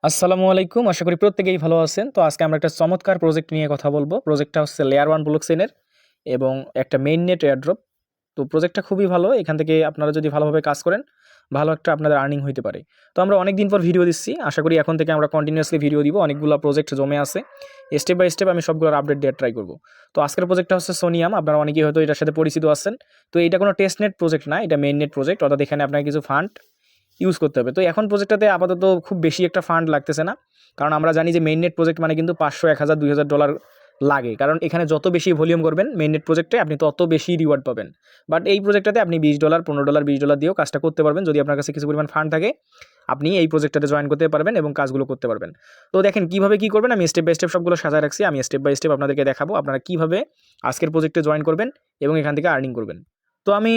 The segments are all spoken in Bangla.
আসসালামু আলাইকুম। আশা করি প্রত্যেকেই ভালো আছেন। তো আজকে আমরা একটা চমৎকার প্রজেক্ট নিয়ে কথা বলবো। প্রজেক্টটা হচ্ছে লেয়ার 1 ব্লকচেইনের এবং একটা মেইননেট এয়ারড্রপ। তো প্রজেক্টটা খুবই ভালো। এখান থেকে আপনারা যদি ভালোভাবে কাজ করেন, ভালো একটা আপনাদের আর্নিং হইতে পারে। তো আমরা অনেকদিন পর ভিডিও দিচ্ছি। আশা করি এখন থেকে আমরা কন্টিনিউয়াসলি ভিডিও দিব। অনেকগুলা প্রজেক্ট জমে আছে। স্টেপ বাই স্টেপ আমি সবগুলোর আপডেট দেওয়ার ট্রাই করব। তো আজকের প্রজেক্টটা হচ্ছে সোনিয়াম। আপনারা অনেকেই হয়তো এটার সাথে পরিচিত আছেন। তো এটা কোনো টেস্টনেট প্রজেক্ট না, এটা মেইননেট প্রজেক্ট। অর্থাৎ এখানে আপনাকে কিছু ফান্ড ইউজ করতে হবে। তো এখন প্রজেক্টটাতে আপাতত খুব বেশি একটা ফান্ড লাগতেছে না। কারণ আমরা জানি যে মেইননেট প্রজেক্ট মানে কিন্তু 500, 1000, $2000 লাগে। কারণ এখানে যত বেশি ভলিউম করবেন মেইননেট প্রজেক্টে আপনি তত বেশি রিওয়ার্ড পাবেন। বাট এই প্রজেক্টটাতে আপনি $20, $15, $20 দিয়েও কাজটা করতে পারবেন। যদি আপনার কাছে কিছু পরিমাণ ফান্ড থাকে, আপনি এই প্রজেক্টটাতে জয়েন করতে পারবেন এবং কাজগুলো করতে পারবেন। তো দেখেন কীভাবে কী করবেন, আমি স্টেপ বাই স্টেপ সবগুলো সাজায় রাখছি। আমি স্টেপ বাই স্টেপ আপনাদেরকে দেখাবো আপনারা কীভাবে আজকের প্রজেক্টে জয়েন করবেন এবং এখান থেকে আর্নিং করবেন। তো আমি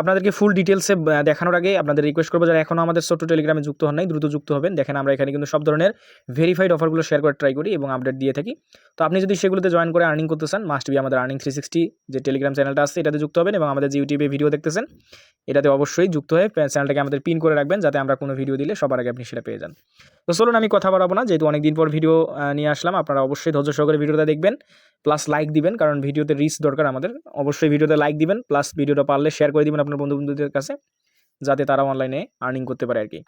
আপনাদেরকে ফুল ডিটেলসে দেখানোর আগে আপনাদের রিকোয়েস্ট করবো, যারা এখনও আমাদের ছোট্ট টেলিগ্রামে যুক্ত হন নাই, দ্রুত যুক্ত হবেন। দেখেন আমরা এখানে কিন্তু সব ধরনের ভেরিফাইড অফারগুলো শেয়ার করার ট্রাই করি এবং আপডেট দিয়ে থাকি। তো আপনি যদি সেগুলোতে জয়েন করে আর্নিং করতে চান, মাস্ট বি আমাদের আর্নিং 360 যে টেলিগ্রাম চ্যানেলটা আছে এটাতে যুক্ত হবেন এবং আমাদের যে ইউটিউবে ভিডিও দেখতেছেন এটাতে অবশ্যই যুক্ত হয়ে চ্যানেলটাকে আমাদের পিন করে রাখবেন, যাতে আমরা কোনো ভিডিও দিলে সবার আগে আপনি সেটা পেয়ে যান। তো চলুন আমি কথা বাড়াবো না, যেহেতু অনেকদিন পর ভিডিও নিয়ে আসলাম। আপনারা অবশ্যই ধৈর্য সহকারে ভিডিওটা দেখবেন, প্লাস লাইক দিবেন, কারণ ভিডিওতে রিচ দরকার আমাদের। অবশ্যই ভিডিওতে লাইক দিবেন, প্লাস ভিডিওটা পারলে শেয়ার করে দিবেন আপনার বন্ধুদের কাছে, যাতে তারা অনলাইনে আর্নিং করতে পারে আর কি।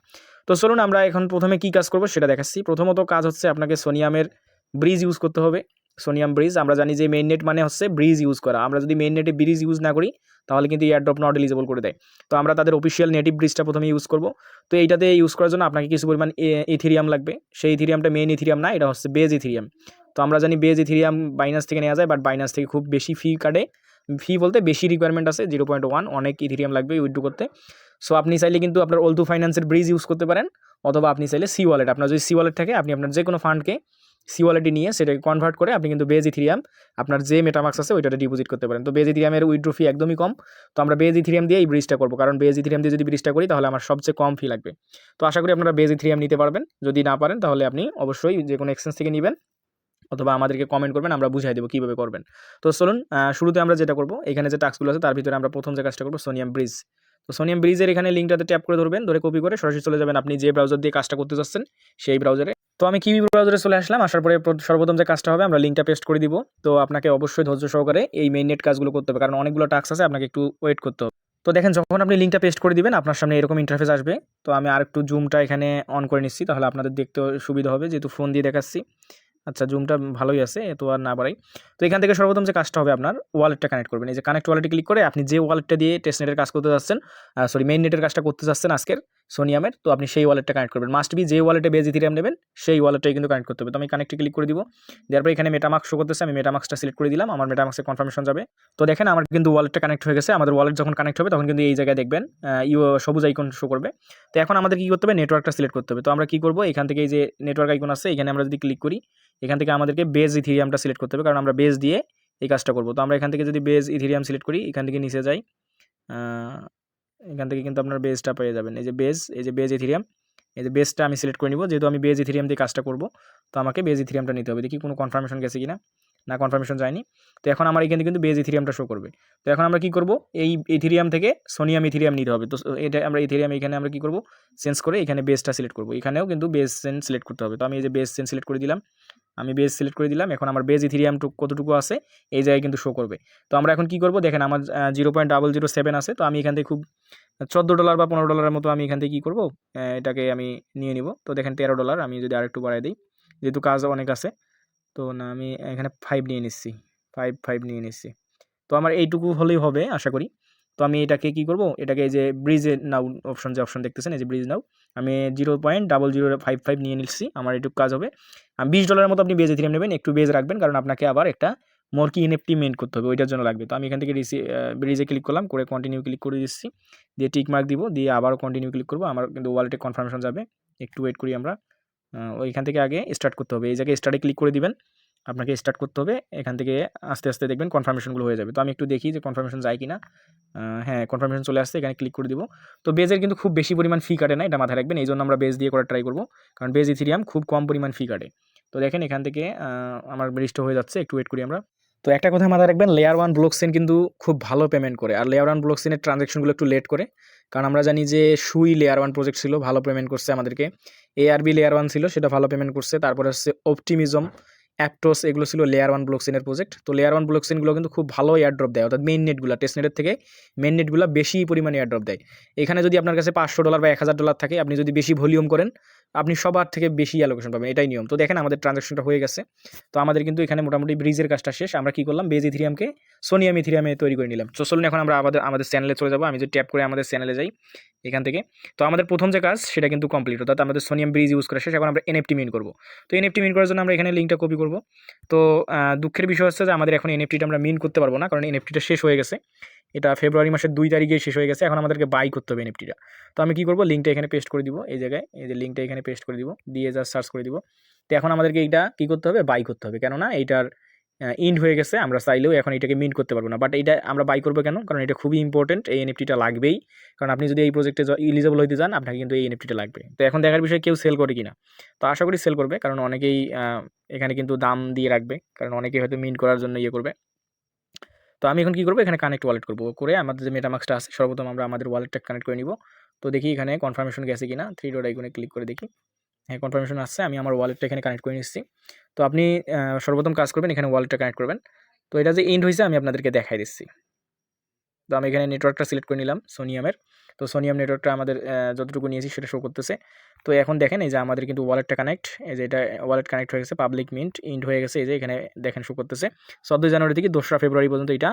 তো চলুন আমরা এখন প্রথমে কী কাজ করব সেটা দেখাচ্ছি। প্রথমত কাজ হচ্ছে আপনাকে সোনিয়ামের ব্রিজ ইউজ করতে হবে। সোনিয়াম ব্রিজ, আমরা জানি যে মেইননেট মানে হচ্ছে ব্রিজ ইউজ করা। আমরা যদি মেইননেটে ব্রিজ ইউজ না করি তাহলে কিন্তু এয়ারড্রপ নট এলিজিবল করে দেয়। তো আমরা তাদের অফিসিয়াল নেটিভ ব্রিজটা প্রথমে ইউজ করব। তো এইটাতে ইউজ করার জন্য আপনাকে কিছু পরিমাণ ইথেরিয়াম লাগবে। সেই ইথেরিয়ামটা মেইন ইথেরিয়াম না, এটা হচ্ছে বেজ ইথেরিয়াম। তো আমরা জানি বেজ ইথেরিয়াম বাইন্যান্স থেকে নেওয়া যায়, বাট বাইন্যান্স থেকে খুব বেশি ফি কাটে। ফি বলতে বেশি রিকোয়ারমেন্ট আছে, 0.1, অনেক ইথেরিয়াম লাগবে উইথড্র করতে। সো আপনি চাইলে কিন্তু আপনার ওলতু ফাইন্যান্সের ব্রিজ ইউজ করতে পারেন, অথবা আপনি চাইলে সি ওয়ালেট, আপনার যদি সি ওয়ালেট থাকে আপনি আপনার যে কোনো ফান্ডকে সি ওয়ালেটে নিয়ে সেটাকে কনভার্ট করে আপনি কিন্তু বেজ ইথেরিয়াম আপনার যে মেটামাক্স আছে ওইটাতে ডিপোজিট করতে পারেন। তো বেজ ইথেরিয়ামের উইথড্র ফি একদমই কম। তো আমরা বেজ ইথেরিয়াম দিয়ে এই ব্রিজটা করবো, কারণ বেজ ইথেরিয়াম দিয়ে যদি ব্রিজটা করি তাহলে আমার সবচেয়ে কম ফি লাগবে। তো আশা করি আপনারা বেজ ইথেরিয়াম নিতে পারবেন। যদি না পারেন তাহলে আপনি অবশ্যই যে কোনো এক্সচেঞ্জ থেকে নেবেন, অথবা আমাদেরকে কমেন্ট করবেন, আমরা বুঝাই দেবো কীভাবে করবেন। তো চলুন শুরুতে আমরা যেটা করবো, এখানে যে টাস্কগুলো আছে তার ভিতরে আমরা প্রথম যে কাজটা করবো সোনিয়াম ব্রিজ। তো সোনিয়াম ব্রিজের এখানে লিঙ্কটাতে ট্যাপ করে ধরবেন, ধরে কপি করে সরাসরি চলে যাবেন আপনি যে ব্রাউজার দিয়ে কাজটা করতে চাচ্ছেন সেই ব্রাউজারে। তো আমি কিবি ব্রাউজারে চলে আসলাম। আসার পরে সর্বপ্রথম যে কাজটা হবে, আমরা লিঙ্কটা পেস্ট করে দিব। তো আপনাকে অবশ্যই ধৈর্য সহকারে এই মেইননেট কাজগুলো করতে হবে, কারণ অনেকগুলো টাস্ক আছে, আপনাকে একটু ওয়েট করতে হবে। তো দেখেন যখন আপনি লিঙ্কটা পেস্ট করে দিবেন আপনার সামনে এরকম ইন্টারফেস আসবে। তো আমি আরেকটু জুমটা এখানে অন করে নিচ্ছি, তাহলে আপনাদের দেখতে সুবিধা হবে, যেহেতু ফোন দিয়ে দেখাচ্ছি। আচ্ছা, জুমটা ভালোই আছে, এত আর না বাড়াই। তো এখান থেকে সর্বপ্রথম যে কাজটা হবে, আপনার ওয়ালেটটা কানেক্ট করবেন। এই যে কানেক্ট ওয়ালেটে ক্লিক করে আপনি যে ওয়ালেটটা দিয়ে টেস্টনেটের কাজ করতে যাচ্ছেন, মেইননেটের কাজটা করতে যাচ্ছেন আজকের সোনিয়ামের, তো আপনি সেই ওয়ালেটটা কানেক্ট করবেন। মাস্ট বি যে ওয়ালেটে বেজ ইথেরিয়াম নেবেন সেই ওয়ালেটটাই কিন্তু কানেক্ট করতে হবে। তো আমি কানেক্টে ক্লিক করে দিব। দেওয়ার পরে এখানে মেটামাস্ক শো করতেছে, আমি মেটামাস্কটা সিলেক্ট করে দিলাম, আমার মেটামাস্কে কনফার্মেশন যাবে। তো দেখেন আমার কিন্তু ওয়ালেটটা কানেক্ট হয়ে গেছে। আমাদের ওয়ালেট যখন কানেক্ট হবে তখন কিন্তু এই জায়গায় দেখবেন সবুজ আইকন শো করবে। তো এখন আমাদের কী করতে হবে, নেটওয়ার্কটা সিলেক্ট করতে হবে। তো আমরা কী করবো, এখান থেকে এই যে নেটওয়ার্ক আইকন আছে এখানে আমরা যদি ক্লিক করি, এখান থেকে আমাদেরকে বেজ ইথেরিয়ামটা সিলেক্ট করতে হবে, কারণ আমরা বেজ দিয়ে এই কাজটা করবো। তো আমরা এখান থেকে যদি বেজ ইথেরিয়াম সিলেক্ট করি, এখান থেকে নিচে যাই, এখান থেকে কিন্তু আপনার বেজটা পেয়ে যাবেন। এই যে বেজ ইথেরিয়াম, এই যে বেজটা আমি সিলেক্ট করে নিব। যেহেতু আমি বেজ ইথেরিয়াম দিয়ে কাজটা করব, তো আমাকে বেজ ইথেরিয়ামটা নিতে হবে। দেখি কোনো কনফার্মেশন গেছে কিনা, না কনফার্মেশন যায়নি। তো এখন আমার এখানে কিন্তু বেজ ইথেরিয়ামটা শো করবে। তো এখন আমরা কী করব, এই ইথেরিয়াম থেকে সোনিয়াম ইথেরিয়াম নিতে হবে। তো এটা আমরা ইথেরিয়াম এখানে আমরা কী করব, চেঞ্জ করে এখানে বেজটা সিলেক্ট করব। এখানেও কিন্তু বেজ চেন সিলেক্ট করতে হবে। তো আমি এই যে বেজ চেন সিলেক্ট করে দিলাম, আমি বেজ সিলেক্ট করে দিলাম। এখন আমার বেজ ইথেরিয়াম কতটুকু আছে এই জায়গায় কিন্তু শো করবে। তো আমরা এখন কী করব, দেখেন আমার 0.007 আছে। তো আমি এখান থেকে খুব $14 বা $15 মতো আমি এখান থেকে কী করব, এটাকে আমি নিয়ে নিব। তো দেখেন $13, আমি যদি আরেকটু বাড়াই দিই, যেহেতু কাজ অনেক আছে। তো না, আমি এখানে 5 নিয়ে নিচ্ছি, 5 নিয়ে নিচ্ছি। তো আমার এইটুকু হলেই হবে আশা করি। তো আমি এটাকে কী করব, এটাকে এই যে ব্রিজ নাও যে অপশন দেখতেছেন, এই যে ব্রিজ নাও, আমি 0.0055 নিয়ে নিচ্ছি। আমার এইটুকু কাজ হবে। $20 মতো আপনি বেজ ইথেরিয়াম নেবেন, একটু বেজ রাখবেন, কারণ আপনাকে আবার একটা মর্কি এনএফটি মেন্ট করতে হবে, ওইটার জন্য লাগবে। তো আমি এখান থেকে ব্রিজে ক্লিক করলাম, করে কন্টিনিউ ক্লিক করে দিচ্ছি, দিয়ে টিক মার্ক দিব, দিয়ে আবারও কন্টিনিউ ক্লিক করবো। আমার কিন্তু ওয়ালেটে কনফার্মেশন যাবে, একটু ওয়েট করি আমরা। ওইখান থেকে আগে স্টার্ট করতে হবে, এই জায়গায় স্টার্টে ক্লিক করে দিবেন, আপনাকে স্টার্ট করতে হবে। এখান থেকে আস্তে আস্তে দেখবেন কনফার্মেশনগুলো হয়ে যাবে। তো আমি একটু দেখি যে কনফার্মেশন যায় কিনা। হ্যাঁ, কনফার্মেশন চলে আসছে, এখানে ক্লিক করে দিব। তো বেজের কিন্তু খুব বেশি পরিমাণ ফি কাটে না, এটা মাথায় রাখবেন। এই জন্য আমরা বেজ দিয়ে করার ট্রাই করব, কারণ বেজ ইথেরিয়াম খুব কম পরিমাণ ফি কাটে। তো দেখেন এখান থেকে আমার ব্রিজটা হয়ে যাচ্ছে, একটু ওয়েট করি আমরা। তো একটা কথা মাথায় রাখবেন, লেয়ার 1 ব্লক চেইন কিন্তু খুব ভালো পেমেন্ট করে, আর লেয়ার 1 ব্লক চেইনের ট্রানজ্যাকশনগুলো একটু লেট করে, কারণ আমরা জানি যে সুই লেয়ার 1 প্রজেক্ট ছিল, ভালো পেমেন্ট করছে আমাদেরকে। এআরবি লেয়ার 1 ছিল, সেটা ভালো পেমেন্ট করছে। তারপরে হচ্ছে অপটিমিজম, অ্যাপটোস, এগুলো ছিল লেয়ার 1 ব্লক চেইনের প্রজেক্ট। তো লেয়ার 1 ব্লক চেইনগুলো কিন্তু খুব ভালো এয়ারড্রপ দেয়, অর্থাৎ মেইন নেটগুলো টেস্ট নেটের থেকে মেইন নেটগুলো বেশি পরিমাণে এয়ারড্রপ দেয়। এখানে যদি আপনার কাছে $500 বা $1000 থাকে, আপনি যদি বেশি ভলিউম করেন, আপনি সবার থেকে বেশি অ্যালোকেশন পাবেন, এটাই নিয়ম। তো দেখেন আমাদের ট্রানজ্যাকশনটা হয়ে গেছে। তো আমাদের কিন্তু এখানে মোটামুটি ব্রিজের কাজটা শেষ। আমরা কি করলাম, বেজ ইথেরিয়ামকে সোনিয়াম ইথেরিয়ামে তৈরি করে নিলাম। তো চলুন এখন আমরা আমাদের চ্যানেলে চলে যাবো। আমি যদি ট্যাপ করে আমাদের চ্যানেলে যাই এখান থেকে, তো আমাদের প্রথম যে কাজ সেটা কিন্তু কমপ্লিট, অর্থাৎ আমাদের সোনিয়াম ব্রিজ ইউজ করা শেষ। এখন আমরা এনএফটি মিন করবো। তো এনএফটি মিন করার জন্য আমরা এখানে লিঙ্কটা কপি করবো। তো দুঃখের বিষয় হচ্ছে যে আমাদের এখন এনএফটিটা আমরা মিন করতে পারবো না, কারণ এনএফটিটা শেষ হয়ে গেছে। এটা ফেব্রুয়ারি মাসের 2 তারিখে শেষ হয়ে গেছে। এখন আমাদেরকে বাই করতে হবে এনএফটিটা। তো আমি কি করবো, লিঙ্কটা এখানে পেস্ট করে দিব, এই জায়গায়, এই যে লিঙ্কটা এখানে পেস্ট করে দিব, দিয়ে জাস্ট সার্চ করে দিব। তো এখন আমাদেরকে এইটা কী করতে হবে, বাই করতে হবে, কেননা এইটার ইন্ড হয়ে গেছে। আমরা চাইলেও এখন এটাকে মিন্ট করতে পারবো না, বাট এটা আমরা বাই করবো কেন, কারণ এটা খুবই ইম্পর্টেন্ট, এই এনএফটিটা লাগবেই। কারণ আপনি যদি এই প্রজেক্টে ইলিজিবল হইতে চান, আপনাকে কিন্তু এই এনএফটিটা লাগবে। তো এখন দেখার বিষয় কেউ সেল করে কিনা। তো আশা করি সেল করবে, কারণ অনেকেই এখানে কিন্তু দাম দিয়ে রাখবে, কারণ অনেকেই হয়তো মিন্ট করার জন্য ইয়ে করবে। তো আমি এখন কী করবো, এখানে কানেক্ট ওয়ালেট করবো, করে আমাদের যে মেটামাক্সটা আছে সর্বপ্রথম আমরা আমাদের ওয়ালেটটা কানেক্ট করে নিব। তো দেখি এখানে কনফার্মেশন গেছে কিনা, 3 ডট আইকনে ক্লিক করে দেখি, হ্যাঁ কনফার্মেশন আসছে। আমি আমার ওয়ালেটটা এখানে কানেক্ট করে নিচ্ছি। তো আপনি সর্বপ্রথম কাজ করবেন, এখানে ওয়ালেটটা কানেক্ট করবেন। তো এটা যে এন্ড হয়েছে আমি আপনাদেরকে দেখাই দিচ্ছি। তো আমি এখানে নেটওয়ার্কটা সিলেক্ট করে নিলাম সোনিয়ামের। তো সোনিয়াম নেটওয়ার্কটা আমাদের যতটুকু নিয়েছি সেটা শো করতেছে। তো এখন দেখেন এই যে আমাদের কিন্তু ওয়ালেটটা কানেক্ট, এই যে এটা ওয়ালেট কানেক্ট হয়ে গেছে, পাবলিক মিন্ট ইন্ড হয়ে গেছে। এই যে এখানে দেখেন শো করতেছে 14 জানুয়ারি থেকে 2রা ফেব্রুয়ারি পর্যন্ত এটা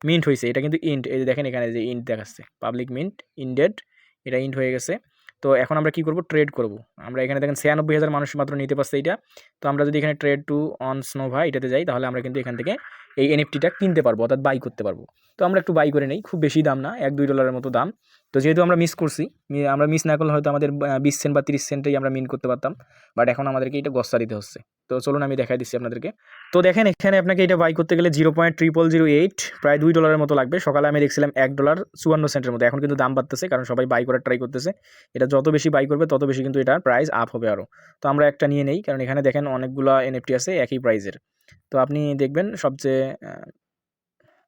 মিন্ট হয়েছে। এটা কিন্তু ইন্ড, এই যে দেখেন এখানে যে ইন্ড দেখাচ্ছে পাবলিক মিন্ট ইন্ডেড, এটা ইন্ড হয়ে গেছে। তো এখন আমরা কি করব, ট্রেড করব। আমরা এখানে দেখেন 96,000 মানুষ মাত্র নিতে পারছে এইটা। তো আমরা যদি এখানে ট্রেড টু অন স্নোভা এটাতে যাই, তাহলে আমরা কিন্তু এখান থেকে এই এনএফটিটা কিনতে পারবো, অর্থাৎ বাই করতে পারবো। তো আমরা একটু বাই করে নেই, খুব বেশি দাম না, $1-2 মতো দাম। তো যেহেতু আমরা মিস করছি, আমরা মিস না করলে হয়তো আমাদের 20 সেন্ট বা 30 সেন্টেই আমরা মিন করতে পারতাম, বাট এখন আমাদেরকে এটা গস্তা দিতে হচ্ছে। তো চলুন আমি দেখাই দিচ্ছি আপনাদেরকে। তো দেখেন এখানে আপনাকে এটা বাই করতে গেলে 0.0008 প্রায় $2 মতো লাগবে। সকালে আমি দেখছিলাম $1.54 মতো। এখন কিন্তু দাম বাড়তেছে, কারণ সবাই বাই করার ট্রাই করতেছে। এটা যত বেশি বাই করবে তত বেশি কিন্তু এটার প্রাইস আপ হবে আরও। তো আমরা একটা নিয়ে নেই, কারণ এখানে দেখেন অনেকগুলো এনএফটি আছে একই প্রাইজের। তো আপনি দেখবেন সবচেয়ে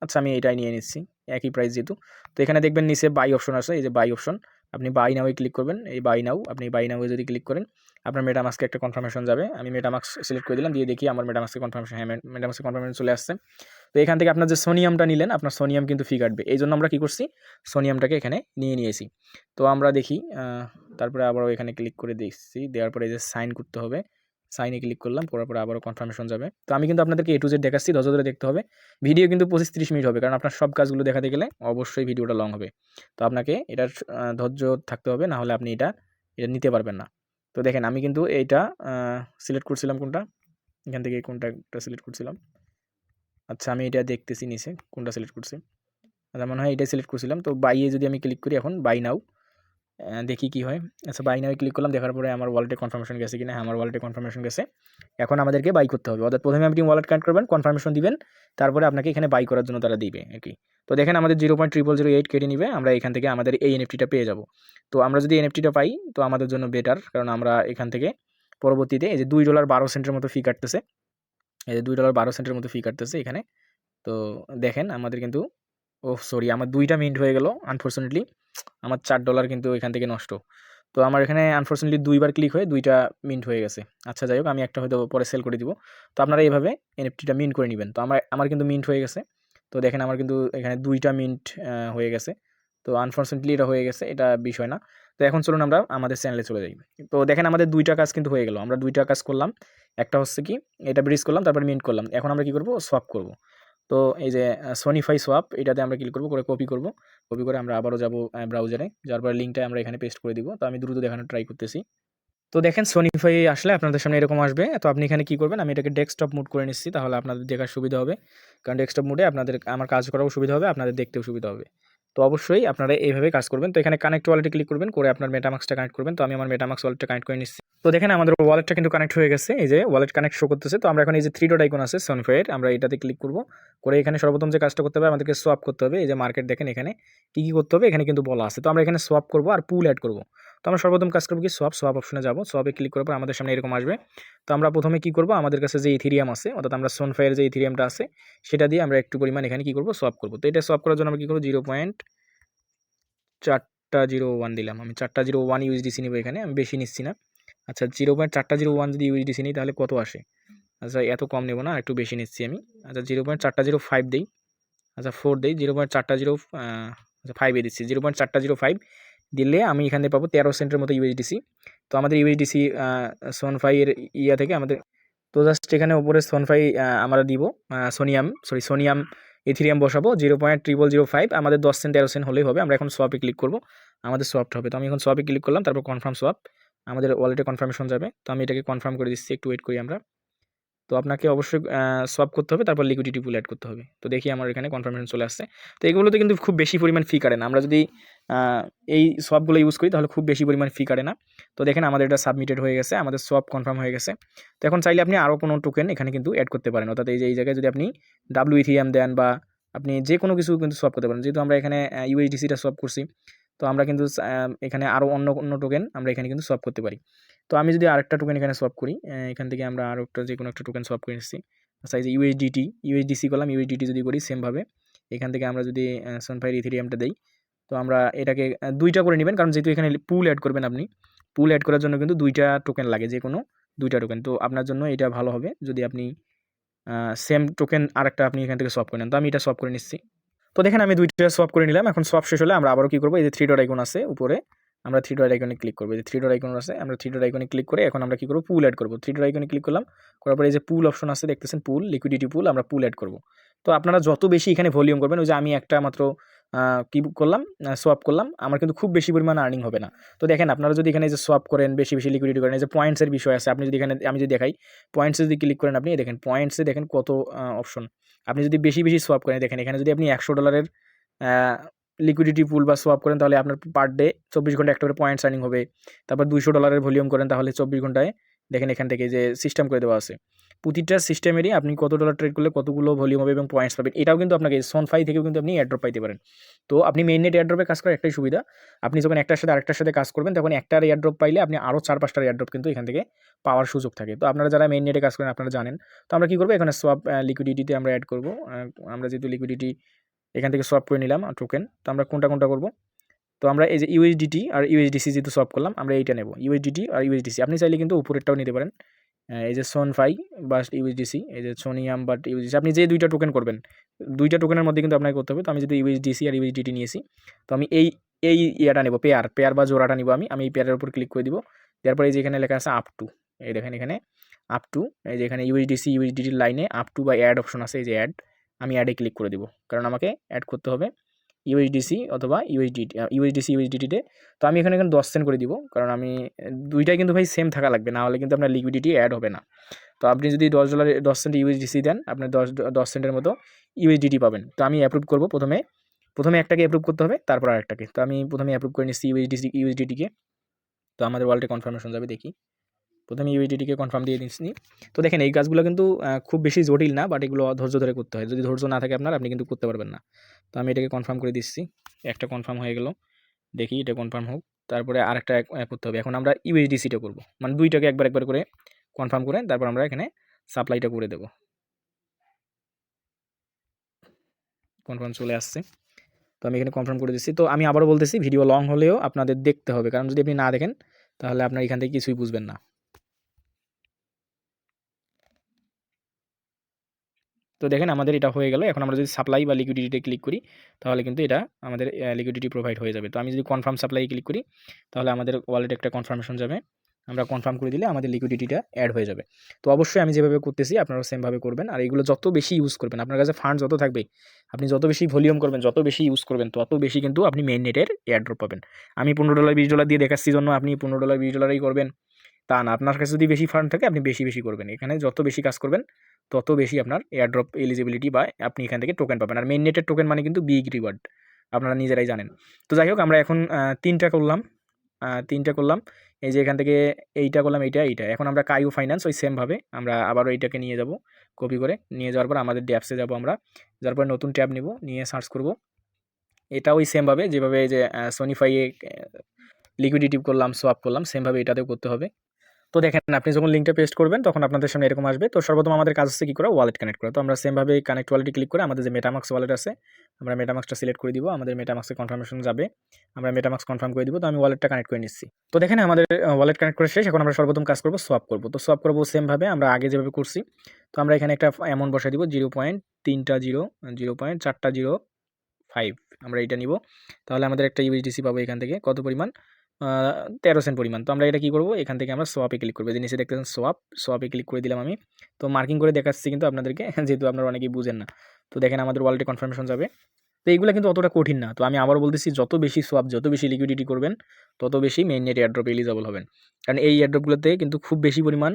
আচ্ছা আমি এটাই নিয়ে নিচ্ছি, একই প্রাইস যেহেতু। তো এখানে দেখবেন নিচে বাই অপশন আছে, এই যে বাই অপশন, আপনি বাই নাওয়ে ক্লিক করবেন। এই বাই নাও, আপনি বাই নাওয়ে যদি ক্লিক করেন, আপনার মেটামাস্কে একটা কনফার্মেশন যাবে। আমি মেটামাস্ক সিলেক্ট করে দিলাম, দিয়ে দেখি আমার মেটামাস্কে কনফার্মেশন, হ্যাঁ মেটামাস্কে কনফার্মেশন চলে আসছে। তো এখান থেকে আপনার যে সোনিয়ামটা নিলেন, আপনার সোনিয়াম কিন্তু ফি কাটবে। এই জন্য আমরা কী করছি, সোনিয়ামটাকে এখানে নিয়ে নিয়েছি। তো আমরা দেখি, তারপরে আবারও এখানে ক্লিক করে দেখছি, দেওয়ার পরে এই যে সাইন করতে হবে, সাইনে ক্লিক করলাম, করার পরে আবারও কনফার্মেশন যাবে। তো আমি কিন্তু আপনাদেরকে A to Z দেখাচ্ছি, ধৈর্য ধরে দেখতে হবে। ভিডিও কিন্তু 25-30 মিনিট হবে, কারণ আপনার সব কাজগুলো দেখাতে গেলে অবশ্যই ভিডিওটা লং হবে। তো আপনাকে এটার ধৈর্য থাকতে হবে, না হলে আপনি এটা নিতে পারবেন না। তো দেখেন আমি কিন্তু এইটা সিলেক্ট করছিলাম, কোনটা এখান থেকে কোনটা একটা সিলেক্ট করছিলাম। আচ্ছা আমি এটা দেখতেছি নিচে কোনটা সিলেক্ট করছি। আচ্ছা মনে হয় এটাই সিলেক্ট করছিলাম। তো বাইয়ে যদি আমি ক্লিক করি এখন, বাই নাও, দেখি কি হয়। আচ্ছা বাই নাও ক্লিক করলাম, দেখার পরে আমার ওয়ালেটে কনফার্মেশন গেছে কিনা, হ্যাঁ আমার ওয়ালেটে কনফার্মেশন গেছে। এখন আমাদেরকে বাই করতে হবে, অর্থাৎ প্রথমে আপনি ওয়ালেট কানেক্ট করবেন, কনফার্মেশন দিবেন, তারপরে আপনাকে এখানে বাই করার জন্য তারা দিবে আর কি। তো দেখেন আমাদের 0.0008 কেটে নিবে, আমরা এখান থেকে আমাদের এই এনএফটিটা পেয়ে যাব। তো আমরা যদি এনএফটিটা পাই তো আমাদের জন্য বেটার, কারণ আমরা এখান থেকে পরবর্তীতে এই যে $2.12 মতো ফি কাটতেছে, এই যে $2.12 মতো ফি কাটতেছে এখানে। তো দেখেন আমাদের কিন্তু, ওহ সরি, আমার 2টা মিনিট হয়ে গেল আনফরচুনেটলি, আমার $4 কিন্তু এখান থেকে নষ্ট। তো আমার এখানে আনফরচুনেটলি 2বার ক্লিক হয়ে 2টা মিন্ট হয়ে গেছে। আচ্ছা যাই হোক, আমি একটা হয়তো পরে সেল করে দিব। তো আপনারা এইভাবে এনএফটিটা মিন্ট করে নেবেন। তো আমার কিন্তু মিন্ট হয়ে গেছে। তো দেখেন আমার কিন্তু এখানে 2টা মিন্ট হয়ে গেছে। তো আনফরচুনেটলি এটা হয়ে গেছে, এটা বিষয় না। তো এখন চলুন আমরা আমাদের চ্যানেলে চলে যাই। তো দেখেন আমাদের 2টা কাজ কিন্তু হয়ে গেল, আমরা 2টা কাজ করলাম। একটা হচ্ছে কি, এটা ব্রিজ করলাম, তারপর মিন্ট করলাম। এখন আমরা কি করব, সোয়াপ করব। তো এই যে সোনিফাই সোয়াপ, এটাতে আমরা ক্লিক করব, করে কপি করব। কপি করে আমরা আবারও যাব ব্রাউজারে, যাওয়ার পরে লিঙ্কটা আমরা এখানে পেস্ট করে দিব। তো আমি দ্রুত দেখানোর ট্রাই করতেছি। তো দেখেন সোনিফাই আসলে আপনাদের সামনে এরকম আসবে। তো আপনি এখানে কি করবেন, আমি এটাকে ডেস্কটপ মুড করে নিচ্ছি, তাহলে আপনাদের দেখার সুবিধা হবে। কারণ ডেস্কটপ মুডে আমার কাজ করাও সুবিধা হবে, আপনাদের দেখতেও সুবিধা হবে। তো অবশ্যই আপনারা এইভাবে কাজ করবেন। তো এখানে কানেক্ট ওয়ালেটে ক্লিক করবেন, করে আপনার মেটামাক্সটা কানেক্ট করবেন। তো আমি আমার মেটামাক্স ওয়ালেটটা কানেক্ট করে নিচ্ছি। তো দেখেন আমাদের ওয়ালেটটা কিন্তু কানেক্ট হয়ে গেছে, এই যে ওয়ালেট কানেক্ট শো করতেছে। তো আমরা এখন এই যে 3 ডট আইকন আছে সোনিফাইয়ের, আমরা এটাতে ক্লিক করব, করে এখানে সর্বপ্রথম যে কাজটা করতে হবে, আমাদেরকে সোয়াপ করতে হবে। এই যে মার্কেট দেখেন এখানে কী কী করতে হবে এখানে কিন্তু বলা আছে। তো আমরা এখানে সোয়াপ করব আর পুল অ্যাড করব। তো আমরা সর্বপ্রথম কাজ করবো কি সোয়াপ অপশনে যাবো, সোয়াপে ক্লিক করার পর আমাদের সামনে এরকম আসবে। তো আমরা প্রথমে কি করবো, আমাদের কাছে যে ইথেরিয়াম আছে অর্থাৎ আমরা সোনফাইয়ের যে ইথেরিয়ামটা আছে সেটা দিয়ে আমরা একটু পরিমাণ এখানে কি করবো সোয়াপ করবো। তো এটা সোয়াপ করার জন্য আমরা কি করবো 0.401 দিলাম, আমি 401 ইউএসডিসি নিব এখানে, আমি বেশি নিচ্ছি না। আচ্ছা 0.401 যদি ইউএসডিসি নিই তাহলে কত আসে, আচ্ছা এত কম নেব না, একটু বেশি নিচ্ছি আমি। আচ্ছা 0.405 দিই, আচ্ছা 4 দিই, 0.405 আচ্ছা 5 দিচ্ছি, 0.405 দিলে আমি এখানে পাবো 13 সেন্টের মতো ইউএসডিসি। তো আমাদের ইউএসডিসি সোনফাই এর ইয়া থেকে আমাদের, তো জাস্ট এখানে উপরে সোনফাই আমরা দিব সোনিয়াম ইথেরিয়াম বসাবো 0.0005, আমাদের 10 সেন্ট 13 সেন্ট হলেই হবে। আমরা এখন সোয়াপে ক্লিক করবো, আমাদের সোয়াপটা হবে। তো আমি এখন সোয়াপে ক্লিক করলাম, তারপর কনফার্ম সোয়াপ, আমাদের ওয়ালেটে কনফার্মেশন যাবে। তো আমি এটাকে কনফার্ম করে দিচ্ছি, একটু ওয়েট করি আমরা। তো আপনাকে অবশ্যই সোয়াপ করতে হবে, তারপর লিকুইডিটি পুল অ্যাড করতে হবে। তো দেখি আমার এখানে কনফার্মেশন চলে আসছে। তো এগুলোতে কিন্তু খুব বেশি পরিমাণ ফি কাটে না, আমরা যদি এই সোয়াপগুলো ইউজ করি তাহলে খুব বেশি পরিমাণ ফি কাটে না। তো দেখেন আমাদের এটা সাবমিটেড হয়ে গেছে, আমাদের সোয়াপ কনফার্ম হয়ে গেছে। তো এখন চাইলে আপনি আরও কোনো টোকেন এখানে কিন্তু অ্যাড করতে পারেন, অর্থাৎ এই জায়গায় যদি আপনি ডাব্লিউ ইথিরিয়াম দেন বা আপনি যে কোনো কিছু কিন্তু সোয়াপ করতে পারেন। যেহেতু আমরা এখানে ইউএসডিসিটা সোয়াপ করছি, তো আমরা কিন্তু এখানে আরও অন্য টোকেন আমরা এখানে কিন্তু সোয়াপ করতে পারি। তো আমি যদি আরেকটা টোকেন এখানে সোয়াপ করি, এখান থেকে আমরা আরও একটা যে কোনো একটা টোকেন সোয়াপ করে নিচ্ছি। আচ্ছা এই যে ইউএসডিসি করলাম, ইউএসডিটি যদি করি সেমভাবে এখান থেকে আমরা যদি সোনফাইয়ের ইথেরিয়ামটা দেই, তো আমরা এটাকে 2টা করে নেবেন, কারণ যেহেতু এখানে পুল অ্যাড করবেন আপনি, পুল অ্যাড করার জন্য কিন্তু 2টা টোকেন লাগে, যে কোনো 2টা টোকেন। তো আপনার জন্য এটা ভালো হবে যদি আপনি সেম টোকেন আরেকটা আপনি এখান থেকে সোয়াপ করে নেন। তো আমি এটা সোয়াপ করে নিচ্ছি। তো দেখেন আমি 2টা সোয়াপ করে নিলাম। এখন সোয়াপ শেষ হলে আমরা আবারও কী করবো, এই যে 3 ডট আইকন আছে উপরে, আমরা 3 ডট আইকনে ক্লিক করবো। এই যে 3 ডট আইকন আছে, আমরা 3 ডট আইকনে ক্লিক করে এখন আমরা কী করবো, পুল অ্যাড করবো। 3 ডট আইকনে ক্লিক করলাম, করার পরে এই যে পুল অপশন আছে দেখতেছেন, পুল লিকুইডিটি পুল, আমরা পুল অ্যাড করবো। তো আপনারা যত বেশি এখানে ভলিউম করবেন, ওই যে আমি একটা মাত্র কি করলাম, সোয়াপ করলাম, আমার কিন্তু খুব বেশি পরিমাণ আর্নিং হবে না। তো দেখেন আপনারা যদি এখানে যে সোয়াপ করেন, বেশি বেশি লিকুইডিটি করেন, এই যে পয়েন্টসের বিষয় আছে, আপনি যদি এখানে আমি যদি দেখাই পয়েন্টসে যদি ক্লিক করেন, আপনি দেখেন পয়েন্টসে দেখেন কত অপশন। আপনি যদি বেশি বেশি সোয়াপ করেন, দেখেন এখানে যদি আপনি $100 লিকুইডিটি পুল বা সোয়াপ করেন তাহলে আপনার পার ডে 24 ঘন্টা একটা করে পয়েন্টস আর্নিং হবে। তারপর $200 ভলিউম করেন তাহলে 24 ঘন্টায় দেখেন এখান থেকে যে সিস্টেম করে দেওয়া আছে, প্রতিটা সিস্টেমেরই আপনি কত ডলার ট্রেড করলে কতগুলো ভলিউম হবে এবং পয়েন্টস পাবেন। এটাও কিন্তু আপনাকে সোনফাই থেকেও কিন্তু আপনি এয়ারড্রপ পাইতে পারেন। তো আপনি মেইননেট এয়ারড্রপে কাজ করার একটাই সুবিধা, আপনি যখন একটার সাথে আরেকটার সাথে কাজ করবেন তখন একটার এয়ারড্রপ পাইলে আপনি আরও 4-5টার এয়ারড্রপ কিন্তু এখান থেকে পাওয়ার সুযোগ থাকে। তো আপনারা যারা মেইননেটে কাজ করেন আপনারা জানেন। তো আমরা কী করবো, এখানে সোয়াপ লিকুইডিটিতে আমরা অ্যাড করবো। আমরা যেহেতু লিকুইডিটি এখান থেকে সোয়াপ করে নিলাম টোকেন, তো আমরা কোনটা করবো, তো আমরা এই যে ইউএসডিটি আর ইউএসডিসি যেহেতু সোয়াপ করলাম, আমরা এইটা নেব ইউএসডিটি আর ইউএসডিসি। আপনি চাইলে কিন্তু উপরেরটাও নিতে পারেন, এই যে সোনফাই বা ইউএসডিসি, এই যে সোনিয়াম বাট ইউএসডিসি, আপনি যে 2টা টোকেন করবেন 2টা টোকেনের মধ্যে কিন্তু আপনাকে করতে হবে। তো আমি যদি ইউএসডিসি আর ইউএসডিটি নিয়েছি, তো আমি এই ইয়াটা নেব, পেয়ার বা জোড়াটা নিব, আমি এই পেয়ারের উপর ক্লিক করে দিব। তারপরে এই যে এখানে লেখা আছে আপ টু, এই দেখেন এখানে আপ টু, এই যে এখানে ইউএসডিসি ইউএসডিটির লাইনে আপ টু বা অ্যাড অপশন আছে, এই যে অ্যাড, আমি অ্যাডে ক্লিক করে দিব, কারণ আমাকে অ্যাড করতে হবে ইউএসডিসি অথবা ইউএসডিটিতে। তো আমি এখানে 10 সেন্ট করে দিব, কারণ আমি 2টাই কিন্তু ভাই সেম থাকা লাগবে, না হলে কিন্তু আপনার লিকুইডিটি অ্যাড হবে না। তো আপনি যদি $10 10 সেন্ট ইউএসডিসি দেন, আপনার 10 সেন্টের মতো ইউএসডিটি পাবেন। তো আমি অ্যাপ্রুভ করব, প্রথমে একটাকে অ্যাপ্রুভ করতে হবে, তারপর আরেকটাকে। তো আমি প্রথমে অ্যাপ্রুভ করে নিচ্ছি ইউএসডিটিকে। তো আমাদের ওয়ালেটে কনফার্মেশন যাবে, দেখি প্রথমে ইউএসডিটিকে কনফার্ম দিয়ে দিচ্ছি। তো দেখেন এই কাজগুলো কিন্তু খুব বেশি জটিল না, বাট এগুলো ধৈর্য ধরে করতে হয়। যদি ধৈর্য না থাকে আপনার, আপনি কিন্তু করতে পারবেন না। তো আমি এটাকে কনফার্ম করে দিচ্ছি, একটা কনফার্ম হয়ে গেল, দেখি এটা কনফার্ম হোক, তারপরে আরেকটা করতে হবে। এখন আমরা ইউএসডিসিটা করব, মানে 2টাকে একবার করে কনফার্ম করে তারপর আমরা এখানে সাপ্লাইটা করে দেব। কনফার্ম চলে আসছে, তো আমি এখানে কনফার্ম করে দিচ্ছি। তো আমি আবারও বলতেছি, ভিডিও লং হলেও আপনাদের দেখতে হবে, কারণ যদি আপনি না দেখেন তাহলে আপনার এখান থেকে কিছুই বুঝবেন না। তো দেখেন আমাদের এটা হয়ে গেল। এখন আমরা যদি সাপ্লাই বা লিকুইডিটিতে ক্লিক করি তাহলে কিন্তু এটা আমাদের লিকুইডিটি প্রোভাইড হয়ে যাবে। তো আমি যদি কনফার্ম সাপ্লাই ক্লিক করি তাহলে আমাদের ওয়ালেটে একটা কনফার্মেশন যাবে, আমরা কনফার্ম করে দিলে আমাদের লিকুইডিটিটা অ্যাড হয়ে যাবে। তো অবশ্যই আমি যেভাবে করতেছি আপনারাও সেমভাবে করবেন, আর এগুলো যত বেশি ইউজ করবেন, আপনার কাছে ফান্ড যত থাকবে, আপনি যত বেশি ভলিউম করবেন, যত বেশি ইউজ করবেন, তত বেশি কিন্তু আপনি মেইন নেটের এয়ারড্রপ পাবেন। আমি $15 $20 দিয়ে দেখাচ্ছি জন্য আপনি $15 $20 করবেন তা না, আপনার কাছে যদি বেশি ফান্ড থাকে আপনি বেশি বেশি করবেন। এখানে যত বেশি কাজ করবেন তত বেশি আপনার এয়ারড্রপ এলিজিবিলিটি বা আপনি এখান থেকে টোকেন পাবেন। আর মেইন নেটের টোকেন মানে কিন্তু বিগ রিওয়ার্ড, আপনারা নিজেরাই জানেন। তো যাই হোক, আমরা এখন 3টা করলাম, 3টা করলাম, এই যে এখান থেকে এইটা করলাম, এইটা। এখন আমরা কায়ু ফাইন্যান্স ওই সেমভাবে আমরা আবারও এইটাকে নিয়ে যাব, কপি করে নিয়ে যাওয়ার পর আমাদের ড্যাপসে যাব আমরা, যার পর নতুন ট্যাব নিব, নিয়ে সার্চ করব। এটা ওই সেমভাবে যেভাবে যে সোনিফাইয়ে লিকুইডিটি করলাম, সোয়াপ করলাম, সেমভাবে এটাতেও করতে হবে। তো দেখেন আপনি যখন লিঙ্কটা পেস্ট করবেন তখন আপনাদের সামনে এরকম আসবে। তো সর্বপ্রথম আমাদের কাজ হচ্ছে কী করা, ওয়ালেট কানেক্ট করা। তো আমরা সেমভাবে কানেক্ট ওয়ালেটে ক্লিক করে আমাদের যে মেটামাক্স ওয়ালেট আছে আমরা মেটামাক্সটা সিলেক্ট করে দিব, আমাদের মেটামাক্সে কনফার্মেশন যাবে, আমরা মেটামাক্স কনফার্ম করে দিব। তো আমি ওয়ালেটটা কানেক্ট করে নিচ্ছি। তো দেখেন আমাদের ওয়ালেট কানেক্ট করে শেষ। এখন আমরা সর্বপ্রথম কাজ করব সোয়াপ করব। তো সোয়াপ করব সেমভাবে আমরা আগে যেভাবে করছি। তো আমরা এখানে একটা অ্যামাউন্ট বসাই দিব 0.3টা 0, 0.4টা 0.5 আমরা এটা নিব। তাহলে আমাদের একটা ইউএসডিসি পাবো এখান থেকে কত পরিমাণ, 13 সেন্ট পরিমাণ। তো আমরা এটা কী করবো, এখান থেকে আমরা সোয়াপে ক্লিক করবো। যে নিচে দেখতেছেন সোয়াপে ক্লিক করে দিলাম আমি। তো মার্কিং করে দেখাচ্ছি কিন্তু আপনাদেরকে, যেহেতু আপনারা অনেকেই বুঝেন না। তো দেখেন আমাদের ওয়ালেটে কনফার্মেশন যাবে। তো এইগুলো কিন্তু অতটা কঠিন না। তো আমি আবারও বলতেছি, যত বেশি সোয়াপ, যত বেশি লিকুইডিটি করবেন তত বেশি মেইন নেট এয়ারড্রপ এলিজিবল হবেন। কারণ এই এয়ারড্রপগুলোতে কিন্তু খুব বেশি পরিমাণ